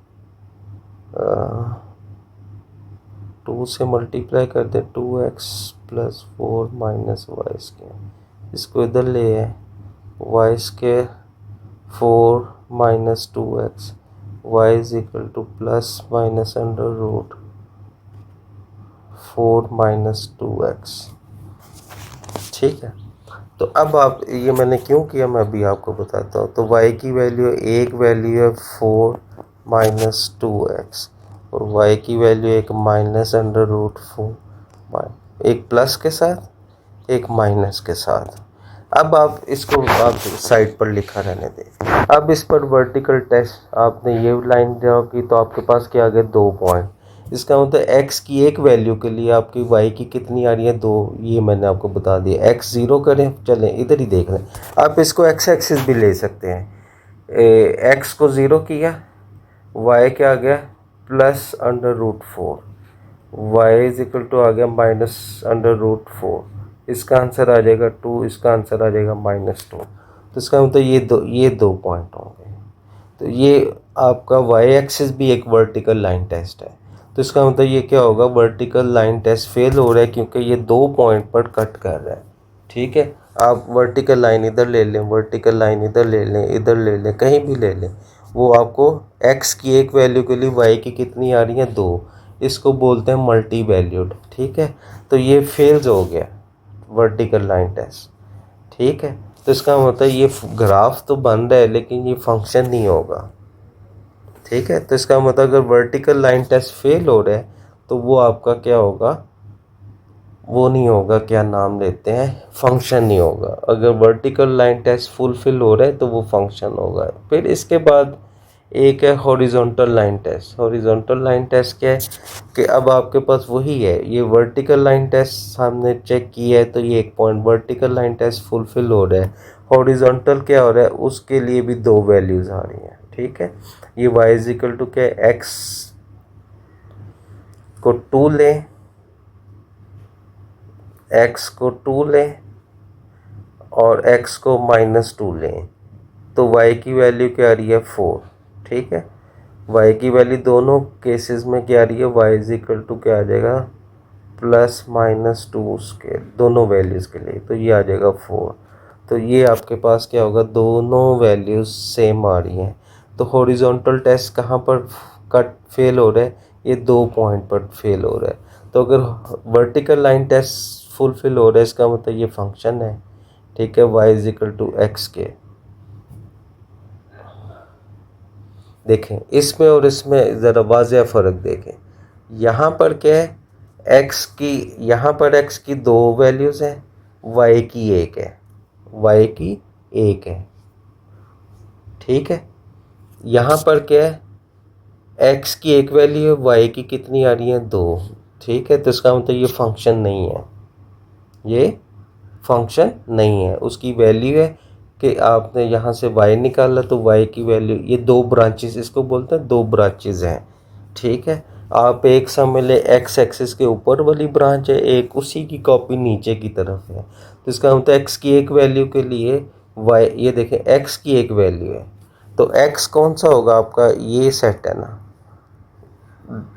2 से मल्टीप्लाई कर दे, 2x+4 - y², इसको इधर ले है, y² 4 - 2x, y is equal to +√4 - 2x, ठीक है। तो अब आप, ये मैंने क्यों किया मैं अभी आपको बताता हूँ। तो y की वैल्यू, एक वैल्यू है 4 - 2x और y की वैल्यू एक -√4, एक प्लस के साथ एक माइनस के साथ। अब आप इसको आप साइड पर लिखा रहने दें। अब इस पर वर्टिकल टेस्ट आपने ये लाइन ड्रॉ की, तो आपके पास क्या आ गए, 2 पॉइंट। इसका मतलब x की एक वैल्यू के लिए आपकी y की कितनी आ रही है, 2। ये मैंने आपको बता दिया। x 0 करें, चलें इधर ही देख लें। आप इसको x एक्सिस भी ले सकते हैं। x को 0 किया, y क्या आ गया, +√4, y इज इक्वल टू आ गया -√4। इसका आंसर आ जाएगा 2, इसका आंसर आ जाएगा -2। तो इसका मतलब ये दो पॉइंट होंगे। तो ये आपका y एक्सिस भी एक वर्टिकल लाइन टेस्ट है। तो इसका मतलब ये क्या होगा, वर्टिकल लाइन टेस्ट फेल हो रहा है क्योंकि ये 2 पॉइंट पर कट कर रहा है, ठीक है। आप वर्टिकल लाइन इधर ले लें, वर्टिकल लाइन इधर ले लें, इधर ले लें, कहीं भी ले लें, वो आपको x की एक वैल्यू के लिए y की कितनी आ रही है 2, इसको बोलते हैं मल्टी वैल्यूड। ठीक है, तो ये फेल्स हो गया वर्टिकल लाइन टेस्ट। ठीक है, तो इसका मतलब ये ग्राफ तो बन रहा है लेकिन ये फंक्शन नहीं होगा। ठीक है, तो इसका मतलब अगर वर्टिकल लाइन टेस्ट फेल हो रहा है तो वो आपका क्या होगा, वो नहीं होगा, क्या नाम लेते हैं, फंक्शन नहीं होगा। अगर वर्टिकल लाइन टेस्ट फुलफिल हो रहा है तो वो फंक्शन होगा। फिर इसके बाद एक है horizontal line test. Horizontal line test क्या है कि अब आपके पास वही है, ये वर्टिकल लाइन टेस्ट हमने चेक किया है तो ये एक point vertical line test fulfil हो रहा है। हॉरिजॉन्टल क्या हो रहा है, उसके लिए भी दो वैल्यूज आ रही हैं। ठीक है, ये y इज इक्वल टू क्या है, x को 2 लें, x को 2 लें और x को -2 लें, तो y की वैल्यू क्या आ रही है 4। ठीक है, y की वैल्यू दोनों केसेस में क्या आ रही है, y इज इक्वल टू क्या आ जाएगा +-2 उसके दोनों वैल्यूज़ के लिए, तो ये आ जाएगा 4। तो ये आपके पास क्या होगा, दोनों वैल्यूज़ सेम आ रही हैं। तो हॉरिजॉन्टल टेस्ट कहाँ पर कट फेल हो रहा है, ये 2 पॉइंट पर फेल हो रहा है। तो अगर वर्टिकल लाइन टेस्ट फुलफिल हो रहा है इसका मतलब ये फंक्शन है। ठीक है, y is equal to x के। देखें इसमें और इसमें ज़रा वाज़ेह फ़र्क देखें। यहाँ पर क्या है, x की, यहाँ पर x की 2 वैल्यूज़ हैं, y की 1 है, y की 1 है। ठीक है, यहाँ पर क्या है, x की 1 वैल्यू है, y की कितनी आ रही है 2। ठीक है, तो इसका मतलब ये फंक्शन नहीं है, ये फंक्शन नहीं है। उसकी वैल्यू है कि आपने यहाँ से y निकाला तो y की वैल्यू, ये 2 ब्रांचेस, इसको बोलते हैं 2 ब्रांचेस हैं। ठीक है, आप एक समझ ले x एक्सिस के ऊपर वाली ब्रांच है, एक उसी की कॉपी नीचे की तरफ है। तो इसका मतलब x की एक वैल्यू के लिए y, ये देखें x की एक वैल्यू है तो x कौन सा होगा आपका, ये सेट है ना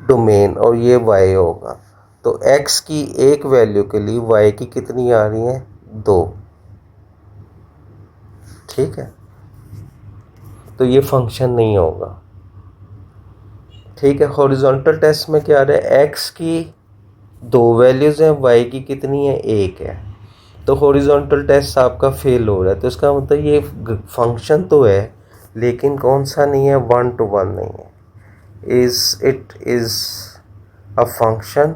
डोमेन, और ये y होगा। तो x की एक वैल्यू के लिए y की कितनी आ रही है 2। ठीक है, तो ये फंक्शन नहीं होगा। ठीक है, हॉरिजॉन्टल टेस्ट में क्या आ रहा है, x की 2 वैल्यूज़ हैं, y की कितनी है 1 है। तो हॉरिजॉन्टल टेस्ट आपका फेल हो रहा है। तो इसका मतलब ये फंक्शन तो है लेकिन कौन सा नहीं है, 1 to 1 नहीं है। It is a function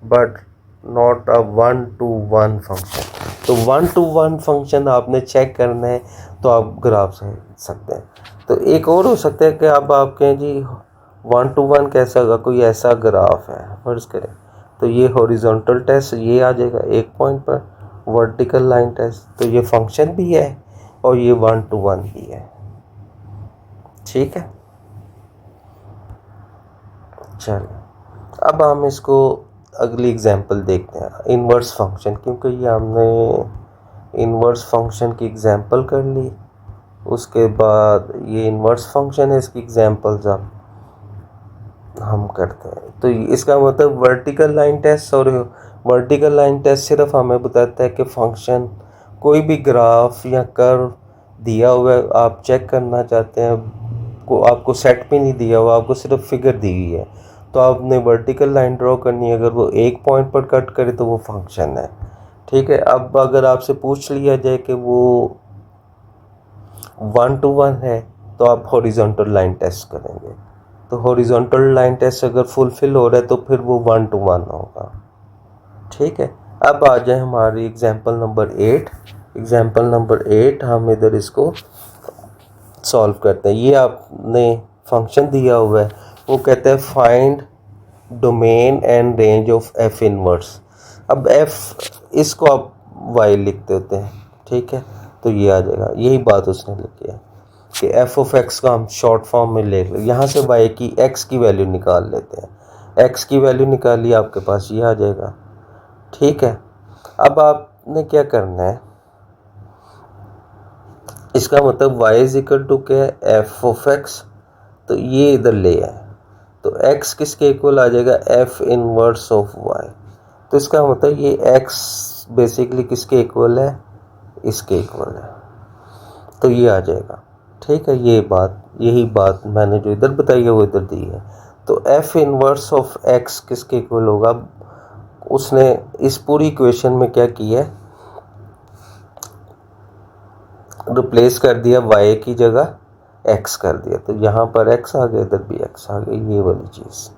but not a 1 to 1 function. तो 1 to 1 फंक्शन आपने चेक करना है तो आप ग्राफ से सकते हैं। तो एक और हो सकता है कि अब आप कहें जी 1 to 1 कैसा होगा, कोई ऐसा ग्राफ है फर्ज करें, तो ये हॉरिजॉन्टल टेस्ट ये आ जाएगा एक पॉइंट पर, वर्टिकल लाइन टेस्ट, तो ये फंक्शन भी है और ये 1 to 1 भी है। ठीक है, चलिए अब हम इसको अगली एग्जांपल देखते हैं, इन्वर्स फंक्शन, क्योंकि ये हमने इन्वर्स फंक्शन की एग्जांपल कर ली। उसके बाद ये इन्वर्स फंक्शन है, इसकी एग्जांपल्स अब हम करते हैं। तो इसका मतलब वर्टिकल लाइन टेस्ट, और वर्टिकल लाइन टेस्ट सिर्फ हमें बताता है कि फंक्शन, कोई भी ग्राफ या कर्व दिया हुआ है, आप चेक करना चाहते हैं, को आपको सेट भी नहीं दिया हुआ, आपको सिर्फ फिगर दी हुई है, तो आपने वर्टिकल लाइन ड्रॉ करनी है, अगर वो एक पॉइंट पर कट करे तो वो फंक्शन है। ठीक है, अब अगर आपसे पूछ लिया जाए कि वो 1 to 1 है तो आप हॉरिजॉन्टल लाइन टेस्ट करेंगे। तो हॉरिजॉन्टल लाइन टेस्ट अगर फुलफिल हो रहा है तो फिर वो 1 to 1 होगा। ठीक है, अब आ जाए हमारी एग्जांपल नंबर 8। एग्जांपल नंबर 8 हम इधर इसको सॉल्व करते हैं। ये आपने फंक्शन दिया हुआ है, वो कहता है find domain and range of f inverse. अब एफ, इसको आप वाई लिखते होते हैं। ठीक है, तो ये आ जाएगा, यही बात उसने लिखी है कि एफ ऑफ एक्स का हम शॉर्ट फॉर्म में ले लें, यहाँ से वाई की एक्स की वैल्यू निकाल लेते हैं। एक्स की वैल्यू निकाली, आपके पास ये आ जाएगा। ठीक है, अब आपने क्या करना है, इसका मतलब y इज इक्वल टू क्या है, एफ ऑफ एक्स, तो ये इधर ले आए तो x किसके इक्वल आ जाएगा, एफ इनवर्स ऑफ y। तो इसका मतलब ये x बेसिकली किसके इक्वल है, इसके इक्वल है, तो ये आ जाएगा। ठीक है, यही बात मैंने जो इधर बताई है वो इधर दी है। तो एफ इनवर्स ऑफ एक्स किसके इक्वल होगा, उसने इस पूरी इक्वेशन में क्या किया है, रिप्लेस कर दिया, y की जगह x कर दिया, तो यहाँ पर x आ गया, इधर भी x आ गया, ये वाली चीज़।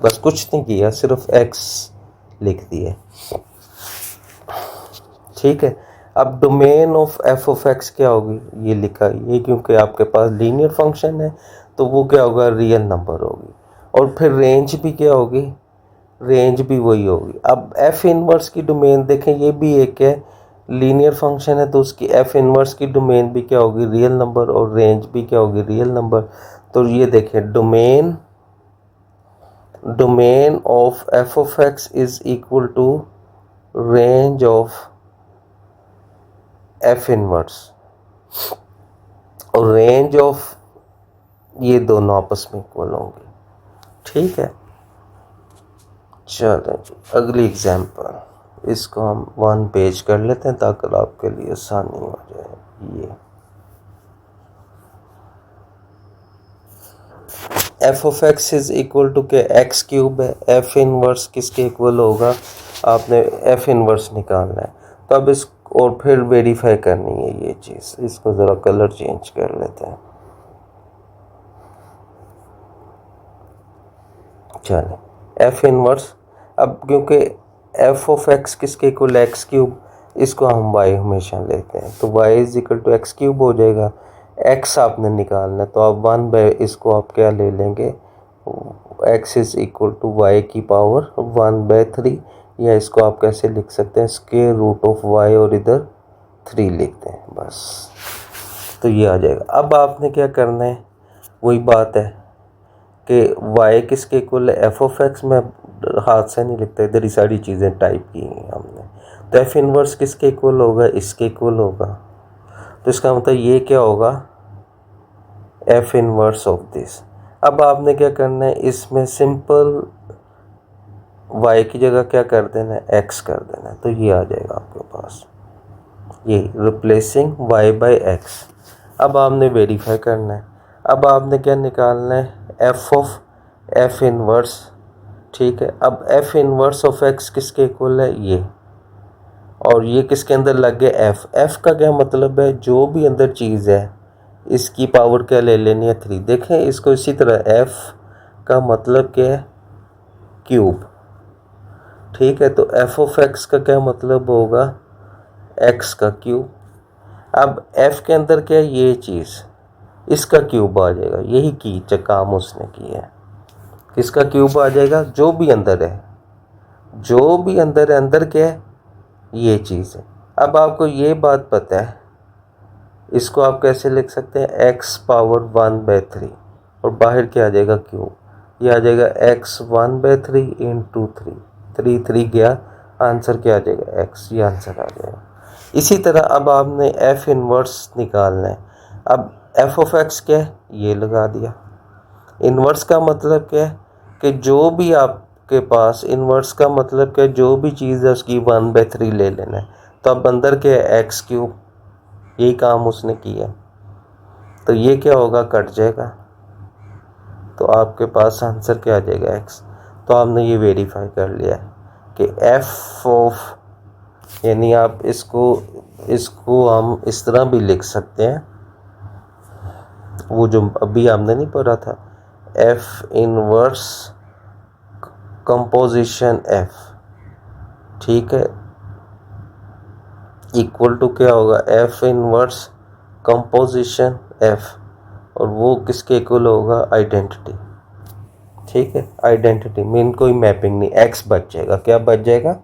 बस कुछ नहीं किया, सिर्फ x लिख दिया। ठीक है, अब domain of f of x क्या होगी, ये लिखा, ये क्योंकि आपके पास लीनियर फंक्शन है तो वो क्या होगा, रियल नंबर होगी। और फिर रेंज भी क्या होगी, रेंज भी वही होगी। अब f इनवर्स की डोमेन देखें, ये भी एक है, लीनियर फंक्शन है तो उसकी f इनवर्स की डोमेन भी क्या होगी, रियल नंबर, और रेंज भी क्या होगी, रियल नंबर। तो ये देखें, domain of f of x is equal to range of f inverse, और रेंज ऑफ ये दोनों आपस में इक्वल होंगे। ठीक है, चलो अगली एग्जांपल, इसको हम 1 पेज कर लेते हैं ताकि आपके लिए आसानी हो जाए। ये f of x is equal to k x cube है, f इनवर्स किसके इक्वल होगा, आपने f इनवर्स निकालना है। तो अब इस और फिर वेरीफाई करनी है ये चीज़, इसको ज़रा कलर चेंज कर लेते हैं। चलो f इनवर्स, अब क्योंकि f ऑफ x किसके इक्वल है, x क्यूब, इसको हम y हमेशा लेते हैं, तो y is equal to x cube हो जाएगा। x आपने निकालना है तो आप 1 इसको आप क्या ले लेंगे, x is equal to y की पावर 1/3, या इसको आप कैसे लिख सकते हैं, स्क्वायर रूट ऑफ y और इधर 3 लिखते हैं बस, तो ये आ जाएगा। अब आपने क्या करना है, वही बात है कि y किसके इक्वल है, f ऑफ x, मैं हाथ से नहीं लिखता, इधर ही सारी चीज़ें टाइप की हैं हमने। तो f इनवर्स किसके इक्वल होगा, इसके इक्वल होगा, तो इसका मतलब ये क्या होगा, f इनवर्स ऑफ दिस। अब आपने क्या करना है, इसमें सिंपल y की जगह क्या कर देना है, x कर देना है, तो ये आ जाएगा आपके पास, ये रिप्लेसिंग y बाई एक्स। अब आपने वेरीफाई करना है, अब आपने क्या निकालना है, f ऑफ f इनवर्स। ठीक है, अब f इनवर्स ऑफ x किसके इक्वल है, ये, और ये किसके अंदर लग गया, f का क्या मतलब है, जो भी अंदर चीज़ है इसकी पावर क्या ले लेनी है, 3। देखें इसको इसी तरह, f का मतलब क्या है, क्यूब। ठीक है, तो f ऑफ x का क्या मतलब होगा, x का क्यूब। अब f के अंदर क्या है, ये चीज़, इसका क्यूब आ जाएगा, यही की काम उसने किया है, किसका क्यूब आ जाएगा, जो भी अंदर है, जो भी अंदर है, अंदर क्या है, ये चीज़ है। अब आपको ये बात पता है, इसको आप कैसे लिख सकते हैं, x पावर 1/3, और बाहर क्या आ जाएगा, क्यूब, ये आ जाएगा x 1/3 इंटू 3, 3 गया, आंसर क्या आ जाएगा, x, ये आंसर आ जाएगा। इसी तरह अब आपने f इनवर्स निकालना है। अब f ऑफ x क्या है, ये लगा दिया। इनवर्स का मतलब क्या है कि जो भी आपके पास, इनवर्स का मतलब क्या है, जो भी चीज़ है उसकी 1/3 ले लेना है। तो अब अंदर क्या है, x क्यूब, यही काम उसने किया, तो ये क्या होगा, कट जाएगा, तो आपके पास आंसर क्या आ जाएगा, x। तो आपने ये वेरीफाई कर लिया कि f ऑफ, यानी आप इसको हम इस तरह भी लिख सकते हैं, वो जो अभी हमने नहीं पढ़ा था, f इनवर्स कंपोजिशन f, ठीक है, इक्वल टू क्या होगा, f इनवर्स कंपोजिशन f, और वो किसके इक्वल होगा, आइडेंटिटी। ठीक है, आइडेंटिटी मीन कोई मैपिंग नहीं, x बच जाएगा, क्या बच जाएगा,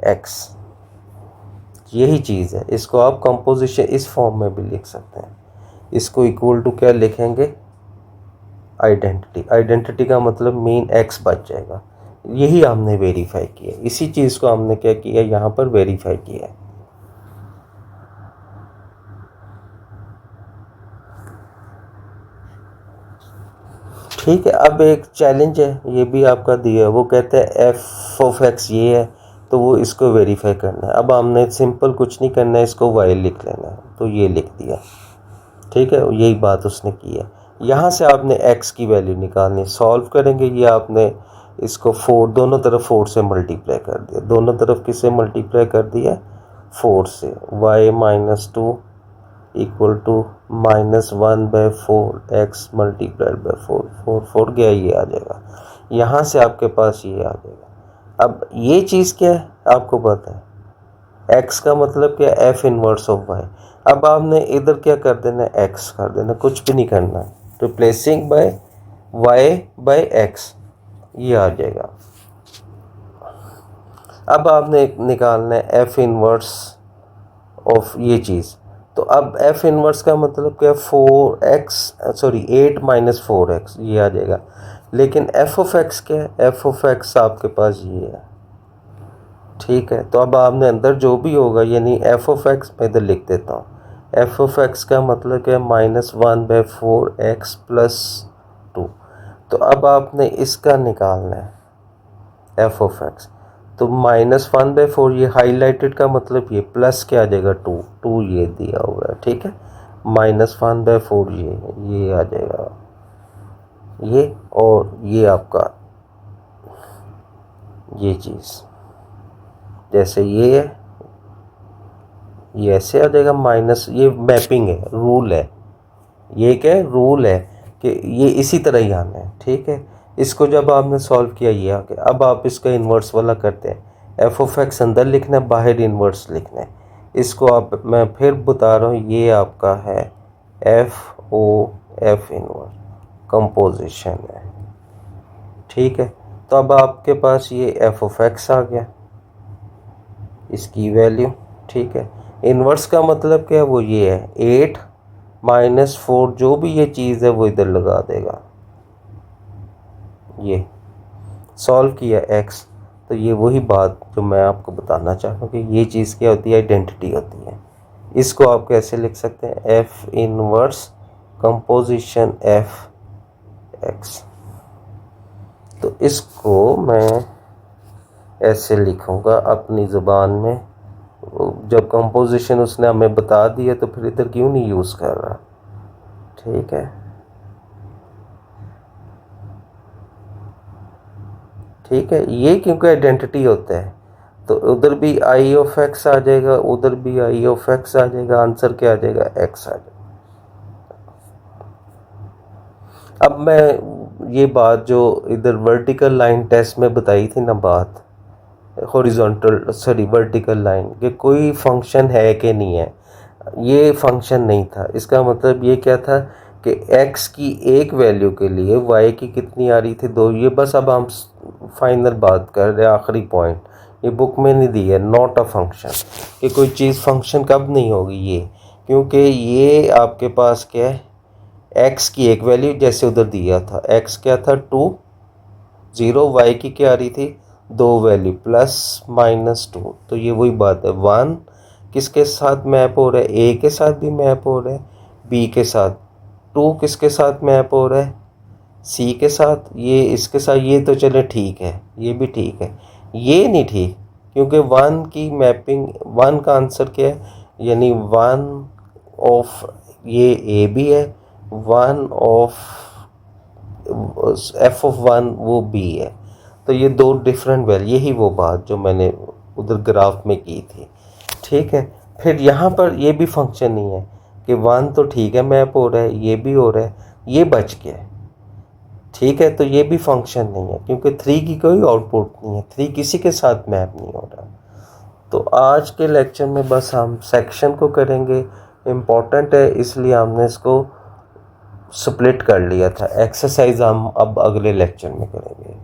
x, यही चीज़ है। इसको आप कंपोजिशन इस फॉर्म में भी लिख सकते हैं, इसको इक्वल टू क्या लिखेंगे, आइडेंटिटी। आइडेंटिटी का मतलब मीन x बच जाएगा, यही हमने वेरीफाई किया, इसी चीज़ को हमने क्या किया, यहाँ पर वेरीफाई किया है। ठीक है, अब एक चैलेंज है, ये भी आपका दिया है, वो कहते हैं f ऑफ x ये है, तो वो इसको वेरीफाई करना है। अब हमने सिंपल कुछ नहीं करना है, इसको y लिख लेना है, तो ये लिख दिया, ठीक है। यही बात उसने की है। यहाँ से आपने x की वैल्यू निकालनी, सॉल्व करेंगे, ये आपने इसको 4 दोनों तरफ 4 से मल्टीप्लाई कर दिया, दोनों तरफ किससे मल्टीप्लाई कर दिया, 4 से। y-2 equal to -1/4 x multiplied by 4 गया, ये आ जाएगा। यहाँ से आपके पास ये आ जाएगा। अब ये चीज़ क्या है आपको पता है, x का मतलब क्या है, f इनवर्स ऑफ y। अब आपने इधर क्या कर देना है, x कर देना, कुछ भी नहीं करना, replacing by y by x, ये आ जाएगा। अब आपने निकालना है f इनवर्स ऑफ ये चीज़, तो अब f इनवर्स का मतलब क्या, 8 माइनस 4x, ये आ जाएगा। लेकिन f ऑफ x क्या है, f ऑफ x आपके पास ये है, ठीक है। तो अब आपने अंदर जो भी होगा, यानी f ऑफ x मैं इधर लिख देता हूँ, f ऑफ x का मतलब क्या है, -1/4x प्लस 2। तो अब आपने इसका निकालना है f ऑफ x, तो -1/4, ये हाईलाइटेड का मतलब ये प्लस क्या आ जाएगा, 2 ये दिया हुआ है, ठीक है। -1/4 ये आ जाएगा, ये, और ये आपका ये चीज़ जैसे ये है, ये ऐसे आ जाएगा माइनस, ये मैपिंग है, रूल है, ये क्या है, रूल है कि ये इसी तरह ही आना है, ठीक है। इसको जब आपने सॉल्व किया ये आ गया। अब आप इसका इन्वर्स वाला करते हैं, f ऑफ x अंदर लिखना है, बाहर इन्वर्स लिखना है। इसको आप, मैं फिर बता रहा हूँ, ये आपका है f इन्वर्स कंपोजिशन है, ठीक है। तो अब आपके पास ये f ऑफ x आ गया, इसकी वैल्यू, ठीक है। इन्वर्स का मतलब क्या है, वो ये है 8 माइनस 4, जो भी ये चीज़ है वो इधर लगा देगा। ये सॉल्व किया x, तो ये वही बात जो मैं आपको बताना चाहता हूँ कि ये चीज़ क्या होती है, आइडेंटिटी होती है। इसको आप कैसे लिख सकते हैं, f inverse composition f x। तो इसको मैं ऐसे लिखूँगा अपनी ज़ुबान में, जब कंपोजिशन उसने हमें बता दिया तो फिर इधर क्यों नहीं यूज़ कर रहा, ठीक है। ठीक है, ये क्योंकि आइडेंटिटी होता है, तो उधर भी आई ऑफ एक्स आ जाएगा, उधर भी आई ऑफ एक्स आ जाएगा, आंसर क्या आ जाएगा, एक्स आ जाएगा। अब मैं ये बात जो इधर वर्टिकल लाइन टेस्ट में बताई थी ना, बात वर्टिकल लाइन कि कोई फंक्शन है कि नहीं है, ये फंक्शन नहीं था। इसका मतलब ये क्या था कि x की एक वैल्यू के लिए y की कितनी आ रही थी, 2। ये बस अब हम फाइनल बात कर रहे हैं, आखिरी पॉइंट, ये बुक में नहीं दी है, नॉट अ फंक्शन, कि कोई चीज़ फंक्शन कब नहीं होगी ये, क्योंकि ये आपके पास क्या है, x की एक वैल्यू जैसे उधर दिया था, x क्या था 2 0, y की क्या आ रही थी 2 वैल्यू +-2, तो ये वही बात है। 1 किसके साथ मैप हो रहा है, a के साथ भी मैप हो रहा है, b के साथ। 2 किसके साथ मैप हो रहा है, c के साथ, ये इसके साथ। ये तो चले ठीक है, ये भी ठीक है, ये नहीं ठीक, क्योंकि 1 की मैपिंग, 1 का आंसर क्या है, यानी 1 ऑफ ये a भी है, 1 ऑफ f ऑफ 1 वो b है, तो ये दो डिफरेंट वैल्यू, यही वो बात जो मैंने उधर ग्राफ में की थी, ठीक है। फिर यहाँ पर ये भी फंक्शन नहीं है कि 1 तो ठीक है मैप हो रहा है, ये भी हो रहा है, ये बच गया, ठीक है। तो ये भी फंक्शन नहीं है, क्योंकि 3 की कोई आउटपुट नहीं है, 3 किसी के साथ मैप नहीं हो रहा। तो आज के लेक्चर में बस हम सेक्शन को करेंगे, इम्पोर्टेंट है इसलिए हमने इसको स्प्लिट कर लिया था। एक्सरसाइज हम अब अगले लेक्चर में करेंगे।